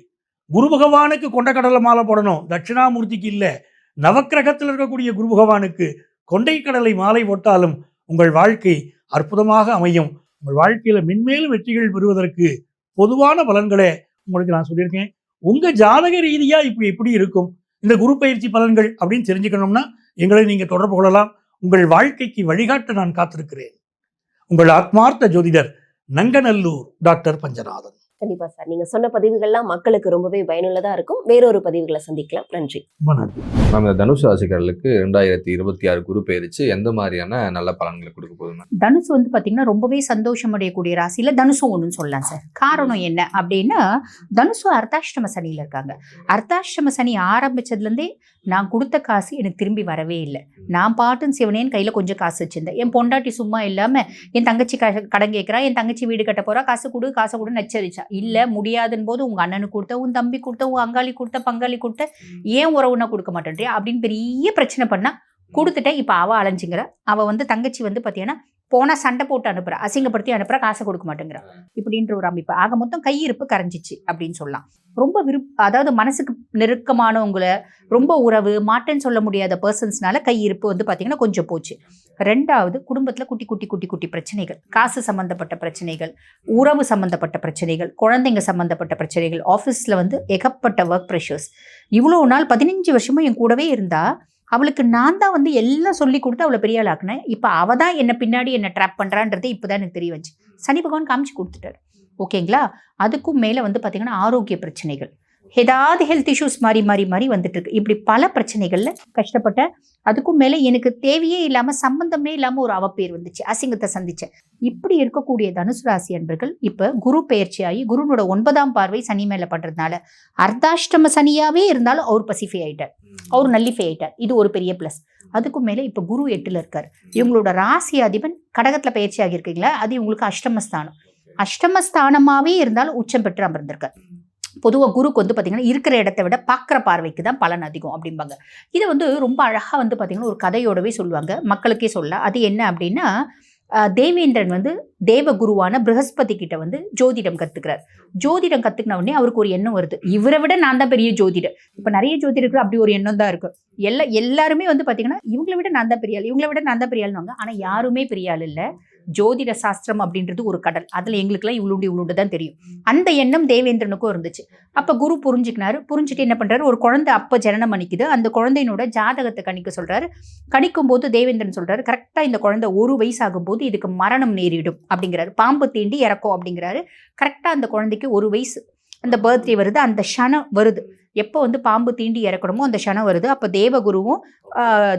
குரு பகவானுக்கு கொண்டக்கடலை மாலை போடணும், தட்சிணாமூர்த்திக்கு இல்லை. நவக்கிரகத்தில் இருக்கக்கூடிய குரு பகவானுக்கு கொண்டைக்கடலை மாலை போட்டாலும் உங்கள் வாழ்க்கை அற்புதமாக அமையும். உங்கள் வாழ்க்கையில மென்மேலும் வெற்றிகள் பெறுவதற்கு பொதுவான பலன்களை உங்களுக்கு நான் சொல்லியிருக்கேன். உங்க ஜாதக ரீதியா இப்படி எப்படி இருக்கும் இந்த குரு பயிற்சி பலன்கள் அப்படின்னு தெரிஞ்சுக்கணும்னா எங்களை நீங்க தொடர்பு கொள்ளலாம். உங்கள் வாழ்க்கைக்கு வழிகாட்ட நான் காத்திருக்கிறேன். உங்கள் ஆத்மார்த்த ஜோதிடர் நங்கநல்லூர் டாக்டர் பஞ்சநாதன். கண்டிப்பா சார், நீங்க சொன்ன பதிவுகள்லாம் மக்களுக்கு ரொம்பவே பயனுள்ளதா இருக்கும். வேறொரு பதிவுகளை சந்திக்கலாம். நன்றி. நம்ம தனுசு ராசிக்காரர்களுக்கு 2026 குரு பயிற்சி எந்த மாதிரியான நல்ல பலன்களை கொடுக்க போகுது? தனுசு வந்து பாத்தீங்கன்னா ரொம்பவே சந்தோஷம் அடையக்கூடிய ராசியில தனுசும் ஒண்ணுன்னு சொல்லலாம் சார். காரணம் என்ன அப்படின்னா, தனுசு அர்த்தாஷ்டம சனியில இருக்காங்க. அர்த்தாஷ்டம சனி ஆரம்பிச்சதுல இருந்தே நான் கொடுத்த காசு எனக்கு திரும்பி வரவே இல்லை. நான் பாட்டுன்னு சிவனேன்னு கையில கொஞ்சம் காசு வச்சிருந்தேன். என் பொண்டாட்டி சும்மா இல்லாம என் தங்கச்சி கடன் கேட்கிறா, என் தங்கச்சி வீடு கட்ட போறா, காசு கொடு நச்சரிச்சா. இல்ல முடியாதுன்னு போது உங்க அண்ணனுக்கு கொடுத்த, உன் தம்பி கொடுத்த, உன் அங்காளி கொடுத்த, பங்காளி கொடுத்த, ஏன் உறவுனா கொடுக்க மாட்டேன்றியா அப்படின்னு பெரிய பிரச்சனை பண்ணா கொடுத்துட்டேன். இப்ப அவ அலைஞ்சுங்கிற. அவ வந்து தங்கச்சி வந்து பாத்தீங்கன்னா போனா சண்டை போட்டு அனுப்புறா, அசிங்கப்படுத்தி அனுப்புறா, காசை கொடுக்க மாட்டேங்கிறா இப்படின்ற ஒரு அமைப்பு. ஆக மொத்தம் கையிருப்பு கரைஞ்சிச்சு அப்படின்னு சொல்லலாம். ரொம்ப அதாவது மனசுக்கு நெருக்கமானவங்களை, ரொம்ப உறவு மாட்டேன்னு சொல்ல முடியாத பர்சன்ஸ்னால கையிருப்பு வந்து பாத்தீங்கன்னா கொஞ்சம் போச்சு. 2வது குடும்பத்துல குட்டி குட்டி குட்டி குட்டி பிரச்சனைகள், காசு சம்பந்தப்பட்ட பிரச்சனைகள், உறவு சம்பந்தப்பட்ட பிரச்சனைகள், குழந்தைங்க சம்பந்தப்பட்ட பிரச்சனைகள், ஆஃபீஸ்ல வந்து ஏகப்பட்ட ஒர்க் ப்ரெஷர்ஸ். இவ்வளோ நாள் 15 வருஷமும் என் கூடவே இருந்தா அவளுக்கு நான் தான் வந்து எல்லாம் சொல்லி கொடுத்து அவளை பெரிய ஆளாக்குனேன். இப்போ அவள் தான் என்னை பின்னாடி என்னை ட்ராப் பண்ணுறான்றது இப்போ தான் எனக்கு தெரிய வந்துச்சு. சனி பகவான் காமிச்சு கொடுத்துட்டாரு. ஓகேங்களா? அதுக்கும் மேலே வந்து பார்த்திங்கன்னா ஆரோக்கிய பிரச்சனைகள், ஏதாவது ஹெல்த் இஷ்யூஸ் மாறி வந்துட்டு இருக்கு. இப்படி பல பிரச்சனைகளில் கஷ்டப்பட்டேன். அதுக்கும் மேலே எனக்கு தேவையே இல்லாமல் சம்பந்தமே இல்லாமல் ஒரு அவப்பேர் வந்துச்சு, அசிங்கத்தை சந்திச்சேன். இப்படி இருக்கக்கூடிய தனுசு ராசி அன்பர்கள் இப்போ குரு பெயர்ச்சியாகி குருனோட 9ஆம் பார்வை சனி மேலே படுறதுனால அர்த்தாஷ்டம சனியாவே இருந்தாலும் அவர் பசிஃபை ஆயிட்டார், அவர் நல்லிஃபை ஆயிட்டார். இது ஒரு பெரிய பிளஸ். அதுக்கும் மேலே இப்போ குரு 8ல் இருக்கார். இவங்களோட ராசி அதிபன் கடகத்தில் பயிற்சி ஆகியிருக்கீங்களா, அது இவங்களுக்கு அஷ்டமஸ்தானம். அஷ்டமஸ்தானமாகவே இருந்தாலும் உச்சம் பெற்று அமர்ந்திருக்கார். பொதுவாக குருக்கு வந்து பார்த்திங்கன்னா இருக்கிற இடத்த விட பார்க்குற பார்வைக்கு தான் பலன் அதிகம் அப்படிம்பாங்க. இதை வந்து ரொம்ப அழகாக வந்து பார்த்திங்கன்னா ஒரு கதையோடவே சொல்லுவாங்க, மக்களுக்கே சொல்ல. அது என்ன அப்படின்னா, தேவேந்திரன் வந்து தேவகுருவான ப்ரஹஸ்பதி கிட்ட வந்து ஜோதிடம் கற்றுக்கிறார். ஜோதிடம் கற்றுக்கின உடனே அவருக்கு ஒரு எண்ணம் வருது, இவரை விட நான் தான் பெரிய ஜோதிடர். இப்போ நிறைய ஜோதிடர்கள் அப்படி ஒரு எண்ணம் தான் இருக்கும். எல்லாருமே வந்து பார்த்திங்கன்னா இவங்களை விட நான் தான் பெரிய ஆள், இவங்களை விட நான் தான் பெரிய ஆள்னுவாங்க. ஆனால் யாருமே பெரிய ஆள் இல்லை. ஜோதிட சாஸ்திரம் அப்படின்றது ஒரு கடல், அதுல எங்களுக்குலாம் இவ்வளோண்டு தான் தெரியும். அந்த எண்ணம் தேவேந்திரனுக்கும் இருந்துச்சு. அப்ப குரு புரிஞ்சுட்டு என்ன பண்றாரு, ஒரு குழந்தை அப்ப ஜனனம் பண்ணிக்குது, அந்த குழந்தையினோட ஜாதகத்தை கணிக்க சொல்றாரு. கணிக்கும் போது தேவேந்திரன் சொல்றாரு, கரெக்டா இந்த குழந்தை 1 வயசு ஆகும் போது இதுக்கு மரணம் நேரிடும் அப்படிங்கிறாரு, பாம்பு தீண்டி இறக்கும் அப்படிங்கிறாரு. கரெக்டா அந்த குழந்தைக்கு 1 வயசு, அந்த பர்த்டே வருது, அந்த க்ஷணம் வருது. எப்போ வந்து பாம்பு தீண்டி இறக்கணுமோ அந்த க்ஷணம் வருது. அப்போ தேவகுருவும்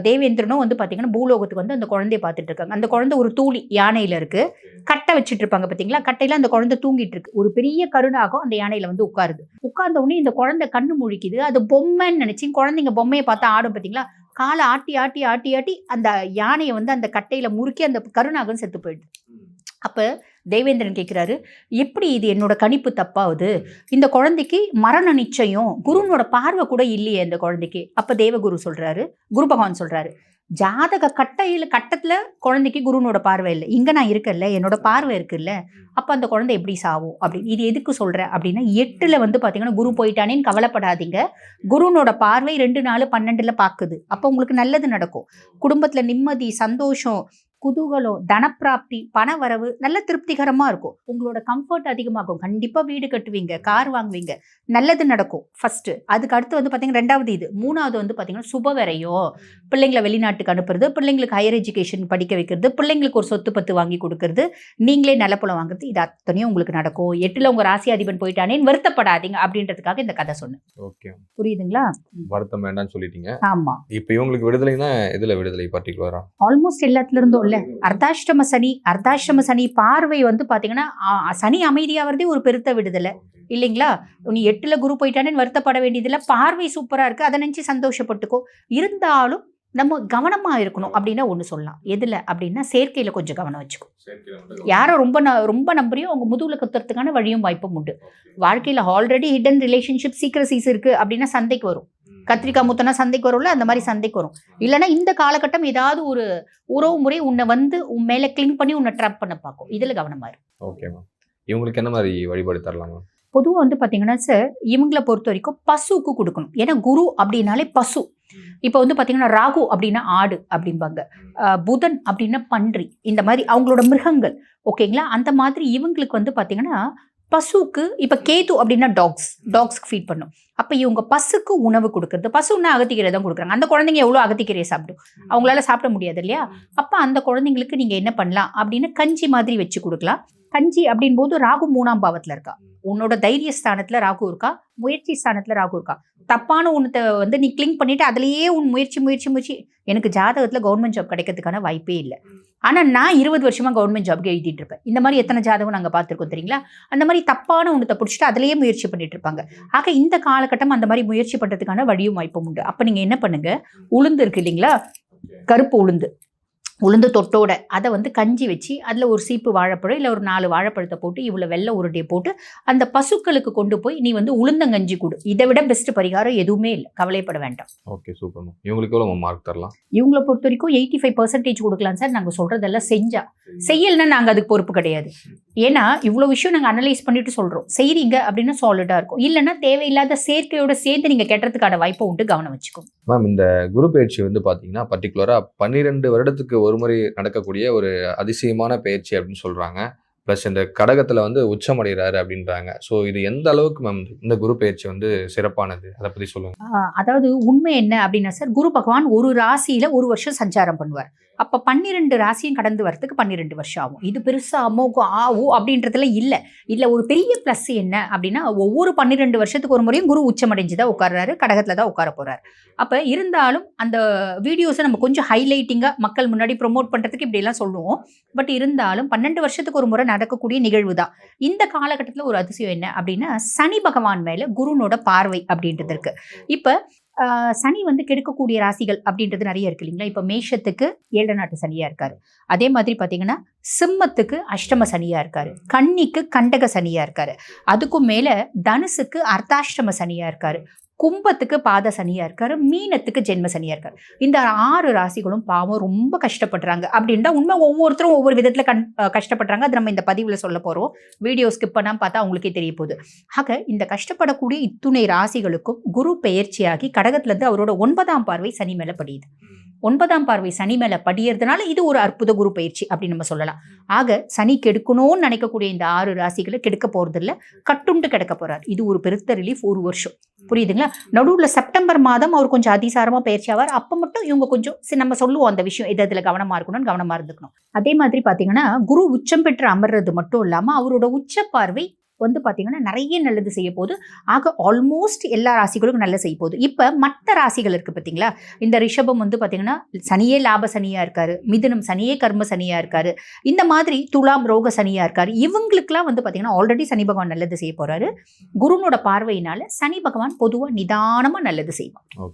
தேவேந்திரனும் வந்து பார்த்தீங்கன்னா பூலோகத்துக்கு வந்து அந்த குழந்தைய பார்த்துட்டு இருக்காங்க. அந்த குழந்தை ஒரு தூளி யானையில இருக்கு, கட்டை வச்சுட்டு இருப்பாங்க பார்த்தீங்களா, கட்டையில அந்த குழந்தை தூங்கிட்டு இருக்கு. ஒரு பெரிய கருணாகம் அந்த யானையில வந்து உட்காருது. உட்கார்ந்த உடனே இந்த குழந்தை கண்ணு முழிக்குது. அது பொம்மைன்னு நினைச்சு, குழந்தைங்க பொம்மையை பார்த்தா ஆடும் பார்த்தீங்களா, காலை ஆட்டி ஆட்டி ஆட்டி ஆட்டி அந்த யானையை வந்து அந்த கட்டையில முறுக்கி அந்த கருணாகம் செத்து போயிடுது. அப்ப தேவேந்திரன் கேட்கிறாரு, எப்படி இது என்னோட கணிப்பு தப்பாவுது, இந்த குழந்தைக்கு மரண நிச்சயம், குருனோட பார்வை கூட இல்லையே அந்த குழந்தைக்கு. அப்ப தேவகுரு சொல்றாரு, குரு பகவான் சொல்றாரு, ஜாதக கட்டத்துல குழந்தைக்கு குருனோட பார்வை இல்லை, இங்க நான் இருக்கல, என்னோட பார்வை இருக்குல்ல, அப்ப அந்த குழந்தை எப்படி சாவும் அப்படின்னு. இது எதுக்கு சொல்றேன் அப்படின்னா, 8ல் வந்து பாத்தீங்கன்னா குரு போயிட்டானேன்னு கவலைப்படாதீங்க. குருனோட பார்வை 2, 4, 12ல் பாக்குது. அப்ப உங்களுக்கு நல்லது நடக்கும். குடும்பத்துல நிம்மதி, சந்தோஷம், குதூகலம், தனப்பிராப்தி, பண வரவு நல்ல திருப்திகரமா இருக்கும். உங்களோட கம்ஃபர்ட் அதிகமாகும். கண்டிப்பா வீடு கட்டுவீங்க, கார் வாங்குவீங்க, நல்லது நடக்கும் ஃபர்ஸ்ட். அதுக்கு அடுத்து வந்து பாத்தீங்கன்னா 2வது இது. 3வது வந்து பாத்தீங்கன்னா சுபவரையும், பிள்ளைங்களை வெளிநாட்டுக்கு அனுப்புறது, பிள்ளைங்களுக்கு ஹையர் எஜுகேஷன் படிக்க வைக்கிறது, பிள்ளைங்களுக்கு ஒரு சொத்து பத்து வாங்கி கொடுக்கறது, நீங்களே நிலப்பலம் வாங்குறது, இது அத்தனையும் உங்களுக்கு நடக்கும். 8ல் உங்க ராசி அதிபன் போயிட்டானேன்னு வருத்தப்படாதீங்க அப்படின்றதுக்காக இந்த கதை சொன்னேன். ஓகே, புரியுதுங்களா? வருத்தம் வேண்டாம்னு சொல்லிட்டீங்க. ஆமா. இப்போ இவங்களுக்கு விடுதலைன்னா எதுல விடுதலை பர்டிகுலரா? ஆல்மோஸ்ட் எல்லாத்துல இருந்தும் இல்ல. அர்த்தாஷ்டம சனி பார்வை வந்து பாத்தீங்கன்னா சனி அமைதியாவதே ஒரு பெருத்த விடுதலை இல்லைங்களா? நீ 8ல் குரு போயிட்டானேன்னு வருத்தப்பட வேண்டியதில்லை. பார்வை சூப்பரா இருக்கு, அதை நினைச்சு சந்தோஷப்பட்டுக்கோ. இருந்தாலும் நம்ம கவனமா இருக்கணும் அப்படின்னா ஒண்ணு சொல்லலாம். எதுல அப்படின்னா, சேர்க்கையில கொஞ்சம் கவனம் வச்சுக்கோ. யாரோ ரொம்ப நம்புறியோ அவங்க முதுகுல குத்துறதுக்கான வழியும் வாய்ப்பும் உண்டு. வாழ்க்கையில ஆல்ரெடி ஹிடன் ரிலேஷன்ஷிப் சீக்ரசிஸ் இருக்கு அப்படின்னா சந்தைக்கு வரும். கத்திரிக்காய் முத்தனா சந்தைக்கு வரும்ல, அந்த மாதிரி சந்தைக்கு வரும். இல்லைன்னா இந்த காலகட்டம் ஏதாவது ஒரு உறவு முறை உன்னை வந்து உன் மேல கிளிங் பண்ணி உன்னை ட்ராப் பண்ண பார்க்கும். இதுல கவனமா இருக்கு. Okay ma'am. இவங்களுக்கு என்ன மாதிரி வழிபாடு தரலாம்? பொதுவாக வந்து பார்த்தீங்கன்னா சார், இவங்களை பொறுத்த வரைக்கும் பசுக்கு கொடுக்கணும். ஏன்னா குரு அப்படின்னாலே பசு. இப்போ வந்து பார்த்தீங்கன்னா ராகு அப்படின்னா ஆடு அப்படிம்பாங்க, புதன் அப்படின்னா பன்றி, இந்த மாதிரி அவங்களோட மிருகங்கள். ஓகேங்களா? அந்த மாதிரி இவங்களுக்கு வந்து பார்த்தீங்கன்னா பசுக்கு, இப்போ கேது அப்படின்னா டாக்ஸ்க்கு ஃபீட் பண்ணும். அப்போ இவங்க பசுக்கு உணவு கொடுக்குறது, பசுன்னா அகத்திக்கீரை தான் கொடுக்குறாங்க. அந்த குழந்தைங்க எவ்வளோ அகத்திக்கீரையை சாப்பிடும், அவங்களால சாப்பிட முடியாது இல்லையா? அப்போ அந்த குழந்தைங்களுக்கு நீங்கள் என்ன பண்ணலாம் அப்படின்னா, கஞ்சி மாதிரி வச்சு கொடுக்கலாம். கஞ்சி அப்படின் போது ராகு 3ஆம் பாவத்தில் இருக்கா, உன்னோட தைரிய ஸ்தானத்துல ராகு இருக்கா, முயற்சி ஸ்தானத்துல ராகு இருக்கா. தப்பான ஒன்றத்தை வந்து நீ கிளிங் பண்ணிட்டு அதுலேயே உன் முயற்சி. எனக்கு ஜாதகத்துல கவர்மெண்ட் ஜாப் கிடைக்கிறதுக்கான வாய்ப்பே இல்லை. ஆனால் நான் 20 வருஷமா கவர்மெண்ட் ஜாப்க்கு எழுதிட்டு இருப்பேன். இந்த மாதிரி எத்தனை ஜாதகம் நாங்கள் பார்த்துருக்கோம் தெரியுங்களா? அந்த மாதிரி தப்பான ஒன்றத்தை பிடிச்சிட்டு அதுலேயே முயற்சி பண்ணிட்டு இருப்பாங்க. ஆக இந்த காலகட்டம் அந்த மாதிரி முயற்சி பண்ணுறதுக்கான வழியும் வாய்ப்பும் உண்டு. அப்போ நீங்கள் என்ன பண்ணுங்க, உளுந்து இருக்கு இல்லைங்களா, கருப்பு உளுந்து தொட்டோட அதை வந்து கஞ்சி வச்சு அதில் ஒரு சீப்பு வாழைப்பழம் இல்லை ஒரு 4 வாழைப்பழத்தை போட்டு இவ்வளோ வெள்ளை உருண்டையை போட்டு அந்த பசுக்களுக்கு கொண்டு போய் நீ வந்து உளுந்தங்கஞ்சி கொடு. இதை விட பெஸ்ட் பரிகாரம் எதுவுமே இல்லை, கவலைப்பட வேண்டாம். Okay, super. இவங்களுக்கு எவ்வளோ மார்க் தரலாம்? இவங்களை பொறுத்த வரைக்கும் 85% கொடுக்கலாம் சார். நாங்கள் சொல்றதெல்லாம் செய்யலைன்னா நாங்கள் அதுக்கு பொறுப்பு கிடையாது. ஏன்னா இவ்வளோ விஷயம் நாங்கள் அனலைஸ் பண்ணிட்டு சொல்றோம். செய்றீங்க அப்படின்னா சாலிடா இருக்கும், இல்லைன்னா தேவையில்லாத சேர்க்கையோட சேர்ந்து நீங்க கெட்டுறதுக்கான வாய்ப்பை உண்டு, கவனம் வச்சுக்கோங்க. மேம், இந்த குரு பயிற்சி வந்து பார்த்தீங்கன்னா பர்டிகுலராக 12 வருடத்துக்கு ஒரு முறை நடக்கக்கூடிய ஒரு அதிசயமான பயிற்சி அப்படின்னு சொல்கிறாங்க. ப்ளஸ் இந்த கடகத்தில் வந்து உச்சமடைகிறாரு அப்படின்றாங்க. ஸோ இது எந்த அளவுக்கு மேம் இந்த குரு பயிற்சி வந்து சிறப்பானது, அதை பற்றி சொல்லுங்க. அதாவது உண்மை என்ன அப்படின்னா சார், குரு பகவான் ஒரு ராசியில ஒரு வருஷம் சஞ்சாரம் பண்ணுவார். அப்போ 12 ராசியும் கடந்து வரதுக்கு 12 வருஷம் ஆகும். இது பெருசா அமோகம் அப்படின்றதுல இல்லை ஒரு பெரிய ப்ளஸ் என்ன அப்படின்னா, ஒவ்வொரு 12 வருஷத்துக்கு ஒரு முறையும் குரு உச்சமடைஞ்சு தான் உட்கார்றாரு, கடகத்துல தான் உட்கார போறாரு. அப்போ இருந்தாலும் அந்த வீடியோஸை நம்ம கொஞ்சம் ஹைலைட்டிங்காக மக்கள் முன்னாடி ப்ரொமோட் பண்ணுறதுக்கு இப்படியெல்லாம் சொல்லுவோம். பட் இருந்தாலும் 12 வருஷத்துக்கு ஒரு முறை நடக்கக்கூடிய நிகழ்வு தான். இந்த காலகட்டத்தில் ஒரு அதிசயம் என்ன அப்படின்னா, சனி பகவான் மேலே குருனோட பார்வை அப்படின்றது இருக்கு. இப்போ சனி வந்து கெடுக்கக்கூடிய ராசிகள் அப்படின்றது நிறைய இருக்கு இல்லைங்களா? இப்போ மேஷத்துக்கு 7 நாட்டு சனியா இருக்காரு, அதே மாதிரி பார்த்தீங்கன்னா சிம்மத்துக்கு அஷ்டம சனியா இருக்காரு, கன்னிக்கு கண்டக சனியா இருக்காரு, அதுக்கும் மேல தனுசுக்கு அர்த்தாஷ்டம சனியா இருக்காரு, கும்பத்துக்கு பாத சனியா இருக்காரு, மீனத்துக்கு ஜென்ம சனியா இருக்காரு. இந்த 6 ராசிகளும் பாவம் ரொம்ப கஷ்டப்படுறாங்க அப்படின்னா உண்மை. ஒவ்வொருத்தரும் ஒவ்வொரு விதத்துல கஷ்டப்படுறாங்க. அது நம்ம இந்த பதிவுல சொல்ல போறோம். வீடியோ ஸ்கிப் பண்ணாம பார்த்தா அவங்களுக்கே தெரிய போகுது. ஆக இந்த கஷ்டப்படக்கூடிய இத்துணை ராசிகளுக்கும் குரு பெயர்ச்சியாகி கடகத்துல இருந்து அவரோட 9ஆம் பார்வை சனி மேல படியுது. 9ஆம் பார்வை சனி மேல படியறதுனால இது ஒரு அற்புத குரு பயிற்சி அப்படின்னு நம்ம சொல்லலாம். ஆக சனி கெடுக்கணும்னு நினைக்கக்கூடிய இந்த 6 ராசிகளை கெடுக்க போறது இல்ல, கட்டுண்டு கிடக்க போறார். இது ஒரு பெருத்த ரிலீஃப். 1 வருஷம், புரியுதுங்களா? நடுவுல செப்டம்பர் மாதம் அவர் கொஞ்சம் அதிசாரமா பயிற்சி ஆவார். அப்ப மட்டும் இவங்க கொஞ்சம் நம்ம சொல்லுவோம் அந்த விஷயம் இதுல கவனமா இருக்கணும்னு, கவனமா இருந்துக்கணும். அதே மாதிரி பாத்தீங்கன்னா குரு உச்சம் பெற்று அமர்றது மட்டும் இல்லாம அவரோட உச்ச பார்வை வந்து பாத்தீங்கன்னா நிறைய நல்லது செய்ய போகுது. ஆக ஆல்மோஸ்ட் எல்லா ராசிகளுக்கும் நல்ல செய்ய போகுது. இப்ப மற்ற ராசிகள் இருக்கு பாத்தீங்களா, இந்த ரிஷபம் வந்து பாத்தீங்கன்னா சனியே லாப சனியா இருக்காரு, மிதுனம் சனியே கர்ம சனியா இருக்காரு, இந்த மாதிரி துலாம் ரோக சனியா இருக்காரு. இவங்களுக்குலாம் வந்து பாத்தீங்கன்னா ஆல்ரெடி சனி பகவான் நல்லது செய்ய போறாரு. குருனோட பார்வையினால சனி பகவான் பொதுவா நிதானமா நல்லது செய்வான்.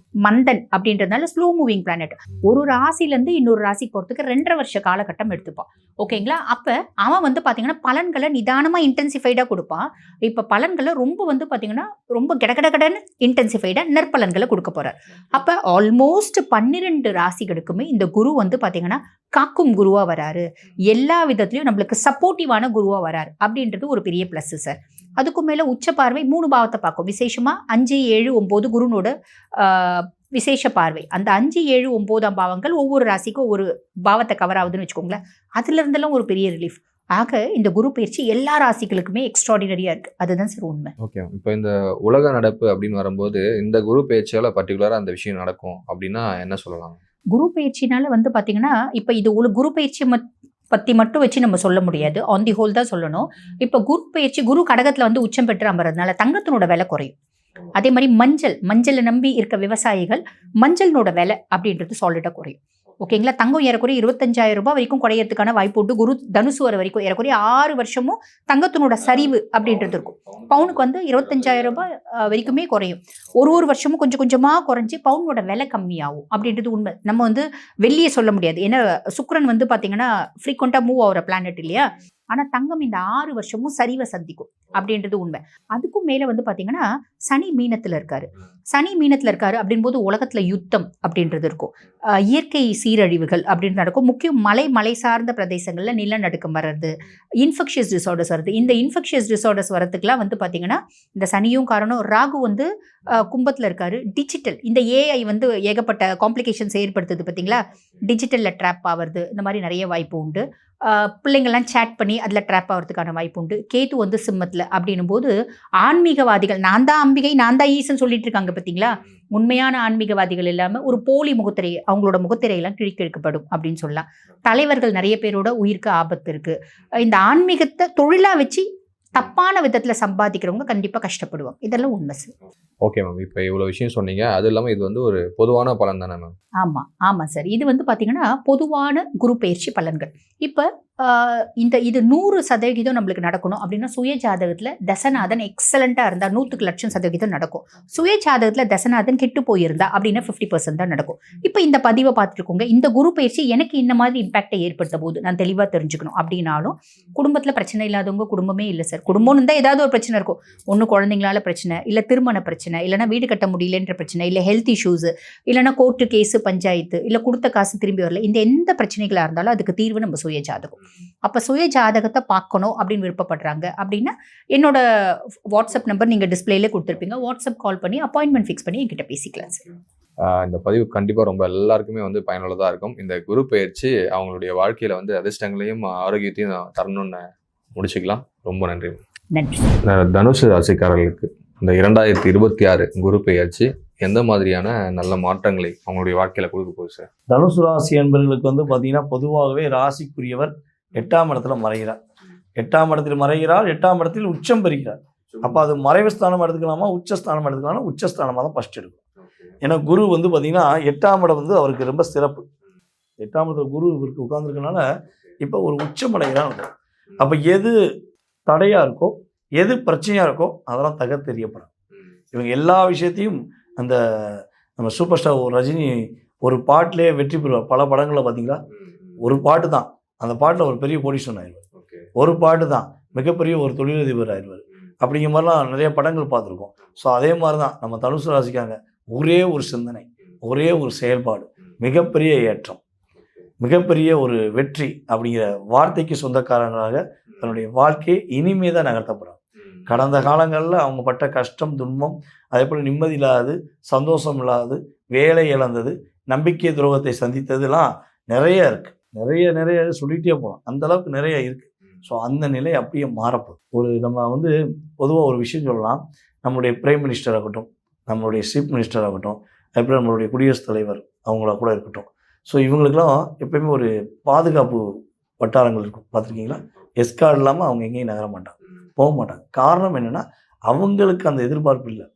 மந்தன் அப்படின்றதுனால ஸ்லோ மூவிங் பிளானட். ஒரு ராசில இருந்து இன்னொரு ராசிக்கு போறதுக்கு 2.5 வருஷ காலகட்டம் எடுத்துப்பான். ஓகேங்களா? அப்ப அவன் வந்து பாத்தீங்கன்னா பலன்களை நிதானமா இன்டென்சிஃபைடா கொடுப்பான். இப்ப பலன்களை ரொம்ப வந்து பாத்தீங்கன்னா ரொம்ப கடகடன்னு இன்டென்சிஃபைடா நற்பலன்களை கொடுக்க போறார். அப்ப ஆல்மோஸ்ட் 12 ராசிகளுக்குமே இந்த குரு வந்து பாத்தீங்கன்னா காக்கும் குருவா வராரு. எல்லா விதத்திலயும் நம்மளுக்கு சப்போர்ட்டிவான குருவா வராரு அப்படின்றது ஒரு பெரிய பிளஸ் சார். அதுக்கும் மேல உச்ச பார்வை 3 பாவத்தை பார்க்கும். விசேஷமா 5, 7, 9 குருனோட விசேஷ பார்வை. அந்த 5, 7, 9ஆம் பாவங்கள் ஒவ்வொரு ராசிக்கும் ஒவ்வொரு பாவத்தை கவர் ஆகுதுன்னு வச்சுக்கோங்களேன். அதுல இருந்தெல்லாம் ஒரு பெரிய ரிலீஃப். ஆக இந்த குரு பயிற்சி எல்லா ராசிகளுக்குமே எக்ஸ்ட்ராடினரியா இருக்கு. அதுதான் சார் உண்மை. ஓகே, இப்போ இந்த உலக நடப்பு அப்படின்னு வரும்போது இந்த குரு பயிற்சியால பர்டிகுலரா அந்த விஷயம் நடக்கும் அப்படின்னா என்ன சொல்லலாம்? குரு பயிற்சினால வந்து பாத்தீங்கன்னா இப்ப இது குரு பயிற்சி பத்தி மட்டும் வச்சு நம்ம சொல்ல முடியாது. ஆன் தி ஹோல் தான் சொல்லணும். இப்ப குரு பயிற்சி, குரு கடகத்துல வந்து உச்சம் பெற்று அமர்றதுனால தங்கத்தினோட விலை குறையும். அதே மாதிரி மஞ்சளை நம்பி இருக்க விவசாயிகள் மஞ்சளோட விலை அப்படின்றது சாலிடா குறையும். ஓகேங்களா? தங்கம் ஏறக்குறைய 25,000 ரூபாய் வரைக்கும் குறையறதுக்கான வாய்ப்பு உண்டு. குரு தனுசு வர வரைக்கும் ஏறக்குறைய 6 வருஷமும் தங்கத்தினோட சரிவு அப்படின்றது இருக்கும். பவுனுக்கு வந்து 25,000 ரூபாய் வரைக்குமே குறையும். ஒரு வருஷமும் கொஞ்சம் கொஞ்சமா குறைஞ்சி பவுனோட விலை கம்மியாகும் அப்படின்றது உண்மை. நம்ம வந்து வெள்ளியை சொல்ல முடியாது. ஏன்னா சுக்கிரன் வந்து பாத்தீங்கன்னா ஃப்ரீக்வெண்டா மூவ் ஆகிற பிளானட் இல்லையா? ஆனா தங்கம் இந்த 6 வருஷமும் சரிவை சந்திக்கும் அப்படின்றது உண்மை. அதுக்கும் மேல வந்து பாத்தீங்கன்னா சனி மீனத்துல இருக்காரு. சனி மீனத்துல இருக்காரு அப்படின் போது உலகத்துல யுத்தம் அப்படின்றது இருக்கும். இயற்கை சீரழிவுகள் அப்படின்னு நடக்கும். முக்கியம் மலை சார்ந்த பிரதேசங்கள்ல நிலநடுக்கம் வர்றது, இன்ஃபெக்ஷியஸ் டிசார்டர்ஸ் வருது. இந்த இன்ஃபெக்ஷியஸ் டிசார்டர்ஸ் வரதுக்குலாம் வந்து பாத்தீங்கன்னா இந்த சனியும் காரணம். ராகு வந்து கும்பத்துல இருக்காரு. டிஜிட்டல் இந்த ஏஐ வந்து ஏகப்பட்ட காம்ப்ளிகேஷன்ஸ் ஏற்படுத்துது பார்த்தீங்களா? டிஜிட்டல்ல ட்ராப் ஆகிறது, இந்த மாதிரி நிறைய வாய்ப்பு உண்டு. பிள்ளைங்கள்லாம் சேட் பண்ணி அதில் ட்ராப் ஆகிறதுக்கான வாய்ப்பு உண்டு. கேது வந்து சிம்மத்தில் அப்படின்னும் போது ஆன்மீகவாதிகள் நான் தான் அம்பிகை நான் தான் ஈசன் சொல்லிட்டு இருக்காங்க பார்த்தீங்களா? உண்மையான ஆன்மீகவாதிகள் இல்லாமல் ஒரு போலி முகத்திரை, அவங்களோட முகத்திரையெல்லாம் கிழிக்கெடுக்கப்படும் அப்படின்னு சொல்லலாம். தலைவர்கள் நிறைய பேரோட உயிருக்கு ஆபத்து இருக்கு. இந்த ஆன்மீகத்தை தொழிலாக வச்சு தப்பான விதத்தில் சம்பாதிக்கிறவங்க கண்டிப்பாக கஷ்டப்படுவாங்க. இதெல்லாம் உண்மை சார். ஓகே மேம், இப்போ இவ்வளோ விஷயம் சொன்னீங்க. அது இல்லாமல் இது வந்து ஒரு பொதுவான பலன் தானே மேம்? ஆமாம் சார். இது வந்து பார்த்தீங்கன்னா பொதுவான குரு பயிற்சி பலன்கள். இப்போ இது 100% நம்மளுக்கு நடக்கணும் அப்படின்னா சுய ஜாதகத்தில் தசநாதன் எக்ஸலண்ட்டாக இருந்தால் 100% நடக்கும். சுய ஜாதகத்தில் தசநாதன் கெட்டு போயிருந்தா அப்படின்னா 50% தான் நடக்கும். இப்போ இந்த பதிவை பார்த்துருக்கோங்க. இந்த குரு பயிற்சி எனக்கு இந்த மாதிரி இம்பாக்டை ஏற்படுத்த போது நான் தெளிவாக தெரிஞ்சுக்கணும் அப்படின்னாலும் குடும்பத்தில் பிரச்சனை இல்லாதவங்க குடும்பமே இல்லை சார். குடும்பம்னு இருந்தால் ஏதாவது ஒரு பிரச்சனை இருக்கும். ஒன்று குழந்தைங்களால பிரச்சனை, இல்லை திருமண பிரச்சனை, இல்லைனா வீடு கட்ட முடியலன்ற பிரச்சனை, இல்லை ஹெல்த் இஷ்யூஸ், இல்லைனா கோர்ட்டு கேஸு பஞ்சாயத்து, இல்லை கொடுத்த காசு திரும்பி வரல, இந்த எந்த பிரச்சனைகளாக இருந்தாலும் அதுக்கு தீர்வு நம்ம சுய ஜாதகம். அப்போ சுய ஜாதகத்தை பார்க்கணும் அப்படின்னு விருப்பப்படுறாங்க அப்படின்னா என்னோட வாட்ஸ்அப் நம்பர் நீங்கள் டிஸ்பிளேல கொடுத்துருப்பீங்க. வாட்ஸ்அப் கால் பண்ணி அப்பாயின்மெண்ட் ஃபிக்ஸ் பண்ணி என்கிட்ட பேசிக்கலாம் சார். இந்த பதிவு கண்டிப்பாக ரொம்ப எல்லாருக்குமே வந்து பயனுள்ளதாக இருக்கும். இந்த குரு பயிற்சி அவங்களுடைய வாழ்க்கையில் வந்து அதிர்ஷ்டங்களையும் ஆரோக்கியத்தையும் தரணும்னு முடிச்சுக்கலாம். ரொம்ப நன்றி. நன்றி. தனுசு ராசிக்காரர்களுக்கு இந்த 2026 குரு பயிற்சி எந்த மாதிரியான நல்ல மாற்றங்களை அவங்களுடைய வாழ்க்கையில் கொடுக்க போகுது சார்? தனுசு ராசி என்பவர்களுக்கு வந்து பார்த்தீங்கன்னா பொதுவாகவே ராசிக்குரியவர் 8ஆம் இடத்துல மறைகிறார். 8ஆம் இடத்தில் மறைகிறார், 8ஆம் இடத்தில் உச்சம் பெறுகிறார். அப்போ அது மறைவு ஸ்தானம் எடுத்துக்கலாமா உச்சஸ்தானம் எடுத்துக்கலாமா? உச்சஸ்தானமாக தான் ஃபஸ்ட் எடுக்கும். ஏன்னா குரு வந்து பார்த்தீங்கன்னா 8ஆம் இடம் வந்து அவருக்கு ரொம்ப சிறப்பு. 8ஆம் இடத்துல குரு இவருக்கு உட்கார்ந்துருக்கனால இப்போ ஒரு உச்சமடைகிறான். அப்போ எது தடையாக இருக்கோ, எது பிரச்சனையாக இருக்கோ அதெல்லாம் தெரியப்படும். இவங்க எல்லா விஷயத்தையும் அந்த நம்ம சூப்பர் ஸ்டார் ரஜினி ஒரு பாட்டிலே வெற்றி பெறுவார். பல படங்களில் பார்த்தீங்களா, ஒரு பாட்டு தான், அந்த பாட்டில் ஒரு பெரிய கோடீஸ்வரன் ஆயிடுவார். ஒரு பாட்டு தான் மிகப்பெரிய ஒரு தொழிலதிபர் ஆயிடுவார். அப்படிங்கிற மாதிரிலாம் நிறைய படங்கள் பார்த்துருக்கோம். ஸோ அதே மாதிரி தான் நம்ம தனுசு ராசிக்காங்க ஒரே ஒரு சிந்தனை, ஒரே ஒரு செயல்பாடு, மிகப்பெரிய ஏற்றம், மிகப்பெரிய ஒரு வெற்றி அப்படிங்கிற வார்த்தைக்கு சொந்தக்காரங்களாக தன்னுடைய வாழ்க்கையை இனிமே தான் நகர்த்தப்படுறாங்க. கடந்த காலங்களில் அவங்க பட்ட கஷ்டம், துன்பம், அதே போல் நிம்மதி இல்லாதது, சந்தோஷம் இல்லாதது, வேலை இழந்தது, நம்பிக்கை துரோகத்தை சந்தித்ததுலாம் நிறைய இருக்குது. நிறைய சொல்லிகிட்டே போகலாம். அந்த அளவுக்கு நிறைய இருக்குது. ஸோ அந்த நிலை அப்படியே மாறப்போகுது. நம்ம பொதுவாக ஒரு விஷயம் சொல்லலாம். நம்மளுடைய பிரைம் மினிஸ்டர் ஆகட்டும், நம்மளுடைய சீஃப் மினிஸ்டர் ஆகட்டும், அதுபோல் நம்மளுடைய குடியரசுத் தலைவர் அவங்களா கூட இருக்கட்டும். ஸோ இவங்களுக்கெல்லாம் எப்பயுமே ஒரு பாதுகாப்பு வட்டாரங்கள் இருக்கும். பார்த்துருக்கீங்களா? எஸ்கார்டு இல்லாமல் அவங்க எங்கேயும் நகர மாட்டாங்க, போக மாட்டாங்க. காரணம் என்னென்னா அவங்களுக்கு அந்த எதிர்பார்ப்பு இல்லை.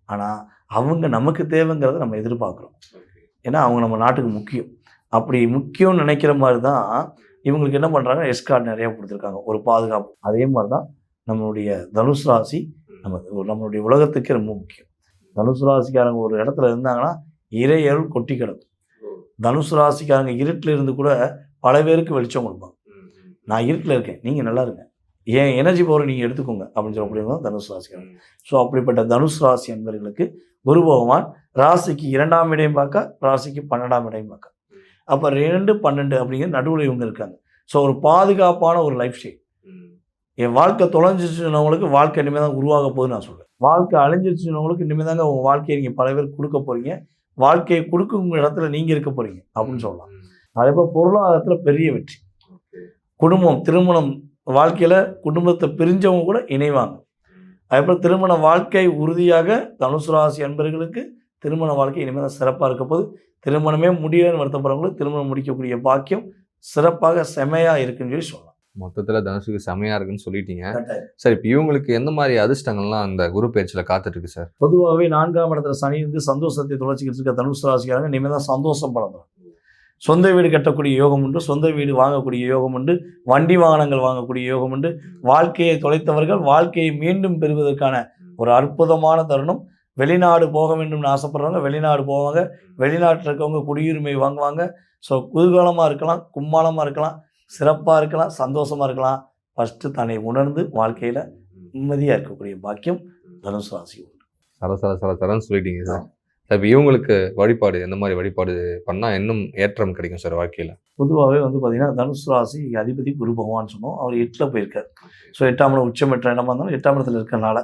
ஆனால் அவங்க நமக்கு தேவைங்கிறத நம்ம எதிர்பார்க்குறோம். ஏன்னா அவங்க நம்ம நாட்டுக்கு முக்கியம். அப்படி முக்கியம்னு நினைக்கிற மாதிரி தான் இவங்களுக்கு என்ன பண்ணுறாங்க, எஸ்கார்டு நிறையா கொடுத்துருக்காங்க, ஒரு பாதுகாப்பு. அதே மாதிரி தான் நம்மளுடைய தனுசு ராசி நம்மளுடைய உலகத்துக்கே ரொம்ப முக்கியம். தனுசு ராசிக்காரங்க ஒரு இடத்துல இருந்தாங்கன்னா இறையருள் கொட்டி கிடக்கும். தனுசு ராசிக்காரங்க இருட்டில் இருந்து கூட பல பேருக்கு வெளிச்சம் கொடுப்பாங்க. நான் இருட்டில் இருக்கேன், நீங்கள் நல்லா இருங்க, என் எனர்ஜி பவர் நீங்கள் எடுத்துக்கோங்க அப்படின்னு சொல்லக்கூடியது தான் தனுசு ராசிக்காரங்க. ஸோ அப்படிப்பட்ட தனுசு ராசி என்பவர்களுக்கு குரு பகவான் ராசிக்கு 2ஆம் இடையும் பார்க்க, ராசிக்கு 12ஆம் இடையும் பார்க்க. அப்போ 2, 12 அப்படிங்கிற நடுவில் இவங்க இருக்காங்க. ஸோ ஒரு பாதுகாப்பான ஒரு லைஃப் ஸ்டைல். என் வாழ்க்கை தொலைஞ்சிச்சுனவங்களுக்கு வாழ்க்கை இனிமேல் தான் உருவாக போகுதுன்னு நான் சொல்கிறேன். வாழ்க்கை அழிஞ்சிருச்சுனவங்களுக்கு இனிமேல் தாங்க உங்கள் வாழ்க்கையை நீங்கள் பல பேர் கொடுக்க போகிறீங்க. வாழ்க்கையை கொடுக்கும் இடத்துல நீங்கள் இருக்க போகிறீங்க அப்படின்னு சொல்லலாம். அதே போல் பொருளாதாரத்தில் பெரிய வெற்றி, குடும்பம், திருமணம், வாழ்க்கையில் குடும்பத்தை பிரிஞ்சவங்க கூட இணைவாங்க. அதேபோல் திருமண வாழ்க்கை உறுதியாக தனுசு ராசி அன்பர்களுக்கு திருமண வாழ்க்கை இனிமேல் தான் சிறப்பாக இருக்க போது. திருமணமே முடியலன்னு வருத்தப்படுறவங்களுக்கு திருமணம் முடிக்கக்கூடிய பாக்கியம் சிறப்பாக செமையாக இருக்குன்னு சொல்லி சொல்லலாம். மொத்தத்தில் தனுசுக்கு செமையாக இருக்குன்னு சொல்லிட்டீங்க சார். இப்போ இவங்களுக்கு எந்த மாதிரி அதிர்ஷ்டங்கள்லாம் அந்த குரு பயிற்சியில் காத்துட்ருக்கு சார்? பொதுவாகவே 4ஆம் இடத்துல சனி இருந்து சந்தோஷத்தை தொலைச்சிக்கிட்டு இருக்க தனுசு ராசிக்காரங்க இனிமேல் தான் சந்தோஷம் படணும். சொந்த வீடு கட்டக்கூடிய யோகம் உண்டு, சொந்த வீடு வாங்கக்கூடிய யோகம் உண்டு, வண்டி வாகனங்கள் வாங்கக்கூடிய யோகம் உண்டு. வாழ்க்கையை தொலைத்தவர்கள் வாழ்க்கையை மீண்டும் பெறுவதற்கான ஒரு அற்புதமான தருணம். வெளிநாடு போக வேண்டும்னு ஆசைப்படுறவங்க வெளிநாடு போவாங்க. வெளிநாட்டில் இருக்கவங்க குடியுரிமை வாங்குவாங்க. ஸோ குதூகலமாக இருக்கலாம், கும்மாளமாக இருக்கலாம், சிறப்பாக இருக்கலாம், சந்தோஷமாக இருக்கலாம். ஃபஸ்ட்டு தன்னை உணர்ந்து வாழ்க்கையில் நிம்மதியாக இருக்கக்கூடிய பாக்கியம் தனுசு ராசி உண்டு. சரன்னு சொல்லிட்டீங்க சார். இப்போ இவங்களுக்கு வழிபாடு எந்த மாதிரி வழிபாடு பண்ணால் இன்னும் ஏற்றம் கிடைக்கும் சார் வாழ்க்கையில்? பொதுவாகவே பார்த்திங்கன்னா தனுசு ராசி அதிபதி குரு பகவான் சொன்னோம். அவர் 8ல் போயிருக்கார். ஸோ 8ஆம் இடம் உச்சம் பெற்ற இடமா இருந்தாலும் 8ஆம் இடத்துல இருக்கிறனால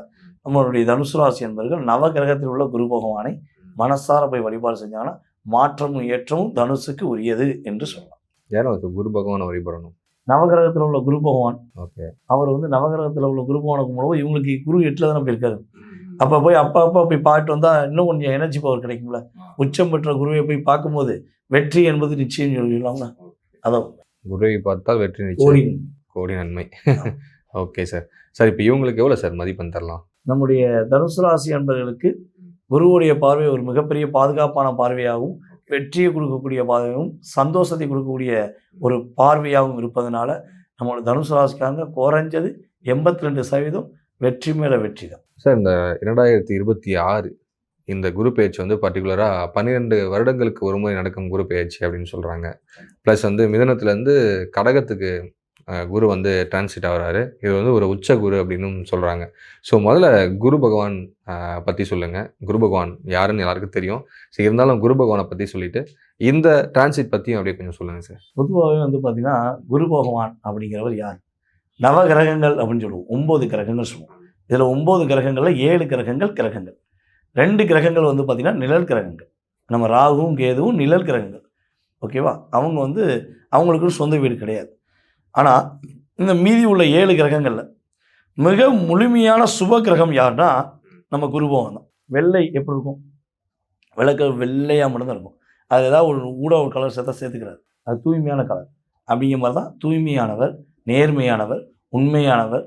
நம்மளுடைய தனுசு ராசி என்பவர்கள் நவகிரகத்தில் உள்ள குரு பகவானை மனசார போய் வழிபாடு செஞ்சாங்கன்னா மாற்றமும் ஏற்றமும் தனுசுக்கு உரியது என்று சொல்லலாம். யாரும் குரு பகவானை வழிபடணும்? நவகிரகத்தில் உள்ள குரு பகவான். ஓகே. அவர் நவகிரகத்தில் உள்ள குரு பகவானை கும்பிடும்போது இவங்களுக்கு குரு 8ல் தானே போயிருக்காரு. அப்போ போய் அப்போ போய் பார்த்துட்டு வந்தால் இன்னும் கொஞ்சம் எனர்ஜி பவர் கிடைக்கும்ல. உச்சம் பெற்ற குருவை போய் பார்க்கும்போது வெற்றி என்பது நிச்சயம் சொல்லலாம்ல. அதான் குருவை பார்த்தால் வெற்றி நிச்சயம், கோடி நன்மை. Okay sir. சார் இப்போ இவங்களுக்கு எவ்வளோ சார் மதிப்பெண் தரலாம்? நம்முடைய தனுசு ராசி அன்பர்களுக்கு குருவுடைய பார்வை ஒரு மிகப்பெரிய பாதுகாப்பான பார்வையாகவும், வெற்றியை கொடுக்கக்கூடிய பார்வையாகவும், சந்தோஷத்தை கொடுக்கக்கூடிய ஒரு பார்வையாகவும் இருப்பதனால நம்மளோட தனுசு ராசிக்காரங்க குறைஞ்சது 82% வெற்றி மேலே வெற்றி தான் சார். இந்த 2026 இந்த குரு பயிற்சி பர்டிகுலராக 12 வருடங்களுக்கு ஒரு முறை நடக்கும் குரு பயிற்சி அப்படின்னு சொல்கிறாங்க. ப்ளஸ் மிதுனத்துலேருந்து கடகத்துக்கு குரு டிரான்சிட் ஆகிறாரு. இது ஒரு உச்ச குரு அப்படின்னு சொல்கிறாங்க. ஸோ முதல்ல குரு பகவான் பற்றி சொல்லுங்கள். குரு பகவான் யாருன்னு எல்லாருக்கும் தெரியும். ஸோ இருந்தாலும் குரு பகவானை பற்றி சொல்லிவிட்டு இந்த டிரான்சிட் பற்றியும் அப்படியே கொஞ்சம் சொல்லுங்கள் சார். பொதுவாகவே பார்த்திங்கன்னா குரு பகவான் அப்படிங்கிறவர் யார்? நவகிரகங்கள் அப்படின்னு சொல்லுவோம். 9 கிரகங்கள் சொல்லுவோம். இதில் 9 கிரகங்களில் 7 கிரகங்கள் 2 கிரகங்கள் பார்த்திங்கன்னா நிழல் கிரகங்கள். நம்ம ராகுவும் கேதுவும் நிழல் கிரகங்கள். ஓகேவா? அவங்க அவங்களுக்கு சொந்த வீடு கிடையாது. ஆனால் இந்த மீதி உள்ள 7 கிரகங்களில் மிக முழுமையான சுப கிரகம் யாருன்னா நம்ம குரு பகவான் தான். வெள்ளை எப்படி இருக்கும்? வெள்ளையாக மட்டும்தான் இருக்கும். அது ஏதாவது ஒரு கலர் சேர்த்துக்கிறாரு. அது தூய்மையான கலர். அப்படிங்கிற மாதிரி தான் தூய்மையானவர், நேர்மையானவர், உண்மையானவர்,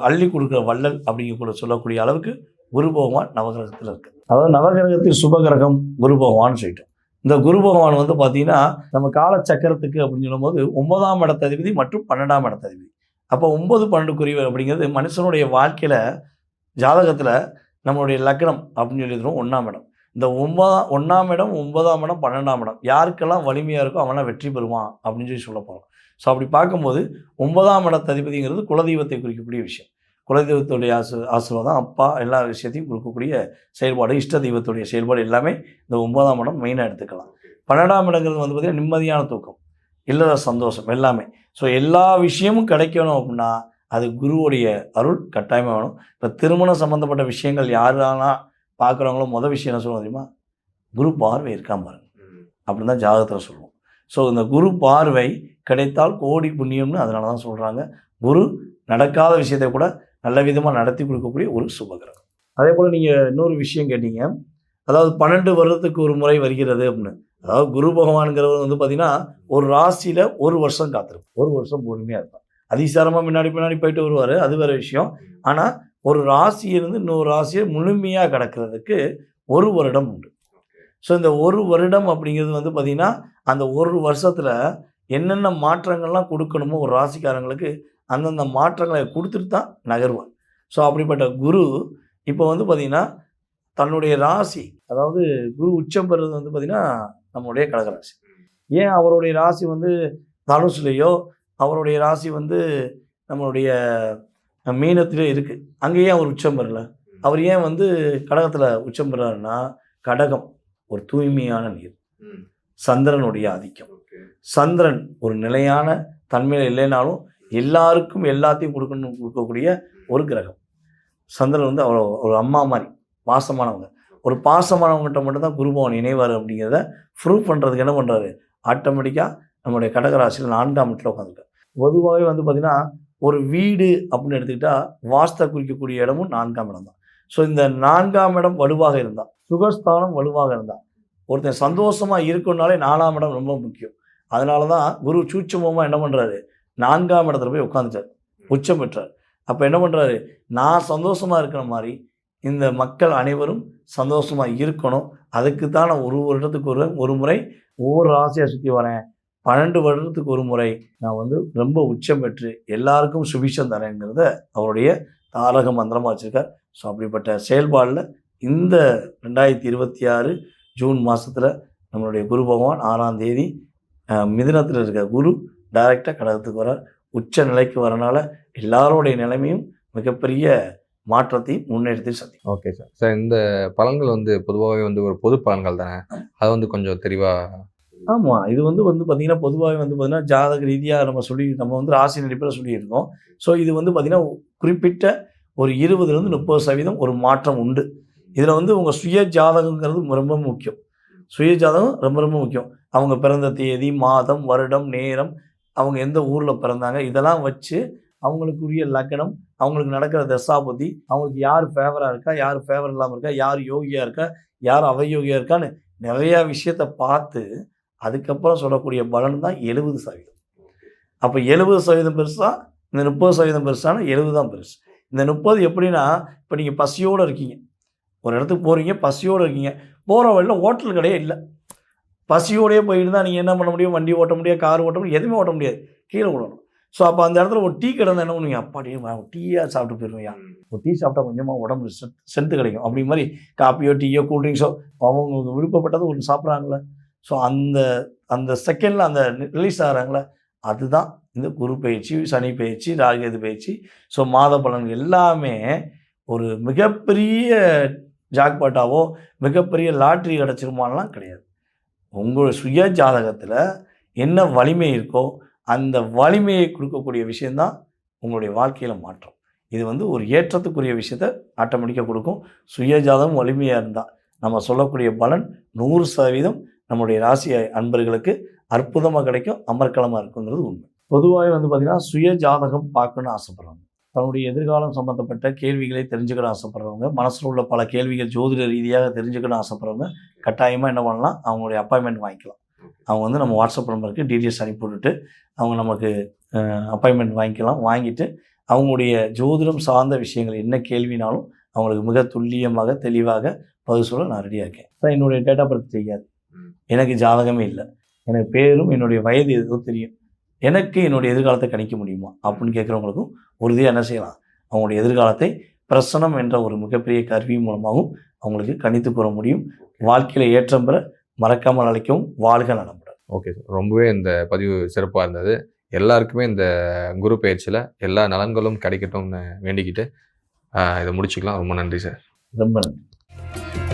அள்ளி கொடுக்குற வள்ளல் அப்படிங்கக்கூட சொல்லக்கூடிய அளவுக்கு குரு பகவான் நவகிரகத்தில் இருக்குது. அதாவது நவகிரகத்தில் சுபகிரகம் குரு பகவான் சொல்லிட்டோம். இந்த குரு பகவான் பார்த்தீங்கன்னா நம்ம காலச்சக்கரத்துக்கு அப்படின்னு சொல்லும்போது 9ஆம் இடத்ததிபதி மற்றும் 12ஆம் இடத்ததிபதி. அப்போ 9, 12 குறிவர் அப்படிங்கிறது மனுஷனுடைய வாழ்க்கையில் ஜாதகத்தில் நம்மளுடைய லக்னம் அப்படின்னு சொல்லிடுறோம் 1ஆம் இடம். இந்த 1ஆம் இடம், 9ஆம் இடம், 12ஆம் இடம் யாருக்கெல்லாம் வலிமையாக இருக்கோ அவனால் வெற்றி பெறுவான் அப்படின்னு சொல்லி சொல்ல போகிறோம். ஸோ அப்படி பார்க்கும்போது 9ஆம் இடத்ததிபதிங்கிறது குலதெய்வத்தை குறிக்கக்கூடிய விஷயம். குலதெய்வத்துடைய ஆசீர்வாதம், அப்பா எல்லா விஷயத்தையும் கொடுக்கக்கூடிய செயல்பாடு, இஷ்ட தெய்வத்துடைய செயல்பாடு எல்லாமே இந்த 9ஆம் இடம் மெயினாக எடுத்துக்கலாம். 12ஆம் இடங்கிறது வந்து பார்த்திங்கன்னா நிம்மதியான தூக்கம், இல்லற சந்தோஷம் எல்லாமே. ஸோ எல்லா விஷயமும் கிடைக்கணும் அப்படின்னா அது குருவுடைய அருள் கட்டாயமாக வேணும். இப்போ திருமணம் சம்மந்தப்பட்ட விஷயங்கள் யாரெல்லாம் பார்க்குறவங்களோ மொதல் விஷயம் என்ன சொல்லுவோம் தெரியுமா? குரு பார்வை இருக்காம பாருங்க அப்படின்னு தான் ஜாதகத்தில் சொல்லுவோம். ஸோ இந்த குரு பார்வை கிடைத்தால் கோடி புண்ணியம்னு அதனால தான் சொல்கிறாங்க. குரு நடக்காத விஷயத்தை கூட நல்ல விதமாக நடத்தி கொடுக்கக்கூடிய ஒரு சுபகிரகம். அதே போல் நீங்கள் இன்னொரு விஷயம் கேட்டீங்க, அதாவது 12 வருடத்துக்கு ஒரு முறை வருகிறது அப்படின்னு. அதாவது குரு பகவான்கிறவர் வந்து பார்த்திங்கன்னா ஒரு ராசியில் ஒரு வருஷம் காத்திருக்கும், ஒரு வருஷம் பொறுமையாக இருப்பார். அதிசாரமாக பின்னாடி போயிட்டு வருவார், அது வேறு விஷயம். ஆனால் ஒரு ராசியிலிருந்து இன்னொரு ராசியை முழுமையாக கிடக்கிறதுக்கு ஒரு வருடம் உண்டு. ஸோ இந்த ஒரு வருடம் அப்படிங்கிறது வந்து பார்த்திங்கன்னா அந்த ஒரு வருஷத்தில் என்னென்ன மாற்றங்கள்லாம் கொடுக்கணுமோ ஒரு ராசிக்காரங்களுக்கு அந்தந்த மாற்றங்களை கொடுத்துட்டு தான் நகர்வார். ஸோ அப்படிப்பட்ட குரு இப்போ வந்து பார்த்திங்கன்னா தன்னுடைய ராசி, அதாவது குரு உச்சம் பெறுறது வந்து பார்த்திங்கன்னா நம்மளுடைய கடகராசி. ஏன் அவருடைய ராசி வந்து தனுசுலையோ, அவருடைய ராசி வந்து நம்மளுடைய மீனத்திலே இருக்குது, அங்கேயே அவர் உச்சம் பெறலை? அவர் ஏன் வந்து கடகத்தில் உச்சம் பெறாருன்னா, கடகம் ஒரு தூய்மையான நீர், சந்திரனுடைய ஆதிக்கம். சந்திரன் ஒரு நிலையான தன்மையில் இல்லைனாலும் எல்லாருக்கும் எல்லாத்தையும் கொடுக்கக்கூடிய ஒரு கிரகம். சந்திரன் வந்து அவ்வளோ ஒரு அம்மா மாதிரி பாசமானவங்க. ஒரு பாசமானவங்ககிட்ட மட்டும்தான் குருபவன் இணைவார் அப்படிங்கிறத ப்ரூவ் பண்ணுறதுக்கு என்ன பண்ணுறாரு, ஆட்டோமேட்டிக்காக நம்மளுடைய கடகராசியில் 4ஆம் இடத்துல உட்காந்துருக்கார். பொதுவாகவே வந்து பார்த்திங்கன்னா ஒரு வீடு அப்படின்னு எடுத்துக்கிட்டால் வாஸ்தை குறிக்கக்கூடிய இடமும் 4ஆம் இடம் தான். ஸோ இந்த 4ஆம் இடம் வலுவாக இருந்தால், சுகஸ்தானம் வலுவாக இருந்தால், ஒருத்தன் சந்தோஷமாக இருக்குன்னாலே 4ஆம் இடம் ரொம்ப முக்கியம். அதனால தான் குரு சூட்சமமாக என்ன பண்ணுறாரு, 4ஆம் இடத்துல போய் உட்காந்துட்டார், உச்சம் பெற்றார். அப்போ என்ன பண்ணுறாரு, நான் சந்தோஷமாக இருக்கிற மாதிரி இந்த மக்கள் அனைவரும் சந்தோஷமாக இருக்கணும், அதுக்கு தான் நான் ஒரு வருடத்துக்கு ஒரு முறை ஒவ்வொரு ராசியாக சுற்றி வரேன், 12 வருடத்துக்கு ஒரு முறை நான் வந்து ரொம்ப உச்சம் பெற்று எல்லாருக்கும் சுபிஷம் தரேங்கிறத அவருடைய தாரக மந்திரமாக வச்சுருக்கார். ஸோ அப்படிப்பட்ட செயல்பாடில் இந்த 2026 ஜூன் மாதத்தில் நம்மளுடைய குரு பகவான் 6ஆம் தேதி மிதுனத்தில் இருக்க குரு டைரெக்டாக கடகத்துக்கு வரார். உச்ச நிலைக்கு வரனால எல்லாருடைய நிலைமையும் மிகப்பெரிய மாற்றத்தை முன்னெடுத்து சந்திக்கும். Okay sir. சார் இந்த பலன்கள் வந்து பொதுவாகவே வந்து ஒரு பொது பலன்கள் தானே, அதை வந்து கொஞ்சம் தெளிவாக. ஆமாம், இது வந்து பார்த்திங்கன்னா பொதுவாகவே வந்து பார்த்திங்கன்னா ஜாதக ரீதியாக நம்ம வந்து ராசி நடிப்பில் சொல்லியிருக்கோம். ஸோ இது வந்து பார்த்திங்கன்னா குறிப்பிட்ட ஒரு 20-30% ஒரு மாற்றம் உண்டு. இதில் வந்து உங்கள் சுய ஜாதகங்கிறது ரொம்ப முக்கியம். சுய ஜாதகம் ரொம்ப ரொம்ப முக்கியம். அவங்க பிறந்த தேதி, மாதம், வருடம், நேரம், அவங்க எந்த ஊரில் பிறந்தாங்க, இதெல்லாம் வச்சு அவங்களுக்குரிய லக்னம், அவங்களுக்கு நடக்கிற தசாபுத்தி, அவங்களுக்கு யார் ஃபேவராக இருக்கா, யார் ஃபேவர் இல்லாமல் இருக்கா, யார் யோகியாக இருக்கா, யார் அவயோகியாக இருக்கான்னு நிறையா விஷயத்தை பார்த்து அதுக்கப்புறம் சொல்லக்கூடிய பலன் தான் 70%. அப்போ 70% பெருசா, இந்த 30% பெருசானா 70 தான் பெருசு. இந்த 30 எப்படின்னா, இப்போ நீங்கள் பசியோடு இருக்கீங்க, ஒரு இடத்துக்கு போகிறீங்க, பசியோடு இருக்கீங்க, போகிற வழியில் ஹோட்டல் கடையே இல்லை, பசியோடையே போயிட்டு தான் நீங்கள் என்ன பண்ண முடியும், வண்டி ஓட்ட முடியாது, கார் ஓட்ட முடியாது, எதுவுமே ஓட்ட முடியாது, கீழே விடணும். ஸோ அப்போ அந்த இடத்துல ஒரு டீ கடை என்ன பண்ணுவீங்க, அப்பாடியே டீயாக சாப்பிட்டு போயிடுவீங்க, ஒரு டீ சாப்பிட்டா கொஞ்சமாக உடம்பு ஸ்ட்ரென்த்து கிடைக்கும், அப்படி மாதிரி காப்பியோ டீயோ கூல்ட்ரிங்க்ஸோ அவங்க விருப்பப்பட்டது ஒன்று சாப்பிட்றாங்களே, ஸோ அந்த செகண்டில் அந்த ரிலீஸ் ஆகிறாங்களே, அதுதான் இந்த குரு பயிற்சி, சனி பயிற்சி, ராகுகேது பயிற்சி. ஸோ மாத பலன்கள் எல்லாமே ஒரு மிகப்பெரிய ஜாக்பாட்டாவோ மிகப்பெரிய லாட்ரி கிடச்சிருமானலாம் கிடையாது. உங்கள் சுய ஜாதகத்தில் என்ன வலிமை இருக்கோ அந்த வலிமையை கொடுக்கக்கூடிய விஷயந்தான் உங்களுடைய வாழ்க்கையில் மாற்றம். இது வந்து ஒரு ஏற்றத்துக்குரிய விஷயத்த ஆட்டோமேட்டிக்காக கொடுக்கும். சுய ஜாதகம் வலிமையாக இருந்தால் நம்ம சொல்லக்கூடிய பலன் 100% நம்மளுடைய ராசி அன்பர்களுக்கு அற்புதமாக கிடைக்கும், அமர்க்கலமாக இருக்குங்கிறது உண்மை. பொதுவாகவே வந்து பார்த்திங்கன்னா சுய ஜாதகம் பார்க்கணுன்னு ஆசைப்படுறவங்க, தன்னுடைய எதிர்காலம் சம்மந்தப்பட்ட கேள்விகளை தெரிஞ்சுக்கணும் ஆசைப்படுறவங்க, மனசில் உள்ள பல கேள்விகள் ஜோதிட ரீதியாக தெரிஞ்சுக்கணும் ஆசைப்படுறவங்க கட்டாயமாக என்ன பண்ணலாம், அவங்களுடைய அப்பாயின்மெண்ட் வாங்கிக்கலாம். அவங்க வந்து நம்ம வாட்ஸ்அப் நம்பருக்கு டீட்டெயில்ஸ் அனுப்பி விட்டுட்டு அவங்க நமக்கு அப்பாயின்மெண்ட் வாங்கிக்கலாம். வாங்கிட்டு அவங்களுடைய ஜோதிடம் சார்ந்த விஷயங்கள் என்ன கேள்வினாலும் அவங்களுக்கு மிக துல்லியமாக தெளிவாக பதில் சொல்ல நான் ரெடியாக இருக்கேன். சார் என்னுடைய டேட் ஆஃப் பர்த் தெரியாது, எனக்கு ஜாதகமே இல்லை, எனக்கு பேரும் என்னுடைய வயது எதுவும் தெரியும், எனக்கு என்னுடைய எதிர்காலத்தை கணிக்க முடியுமா அப்படின்னு கேட்குறவங்களுக்கும் உறுதியாக என்ன செய்யலாம், அவங்களுடைய எதிர்காலத்தை பிரசனம் என்ற ஒரு மிகப்பெரிய கருவி மூலமாகவும் அவங்களுக்கு கணித்து கூற முடியும். வாழ்க்கையில் ஏற்றம் பெற மறக்காமல் அழைக்கவும். வாழ்க நலமுடன். ஓகே சார், ரொம்பவே இந்த பதிவு சிறப்பாக இருந்தது. எல்லாருக்குமே இந்த குரு பயிற்சியில் எல்லா நலன்களும் கிடைக்கட்டும்னு வேண்டிக்கிட்டு இதை முடிச்சுக்கலாம். ரொம்ப நன்றி சார். ரொம்ப நன்றி.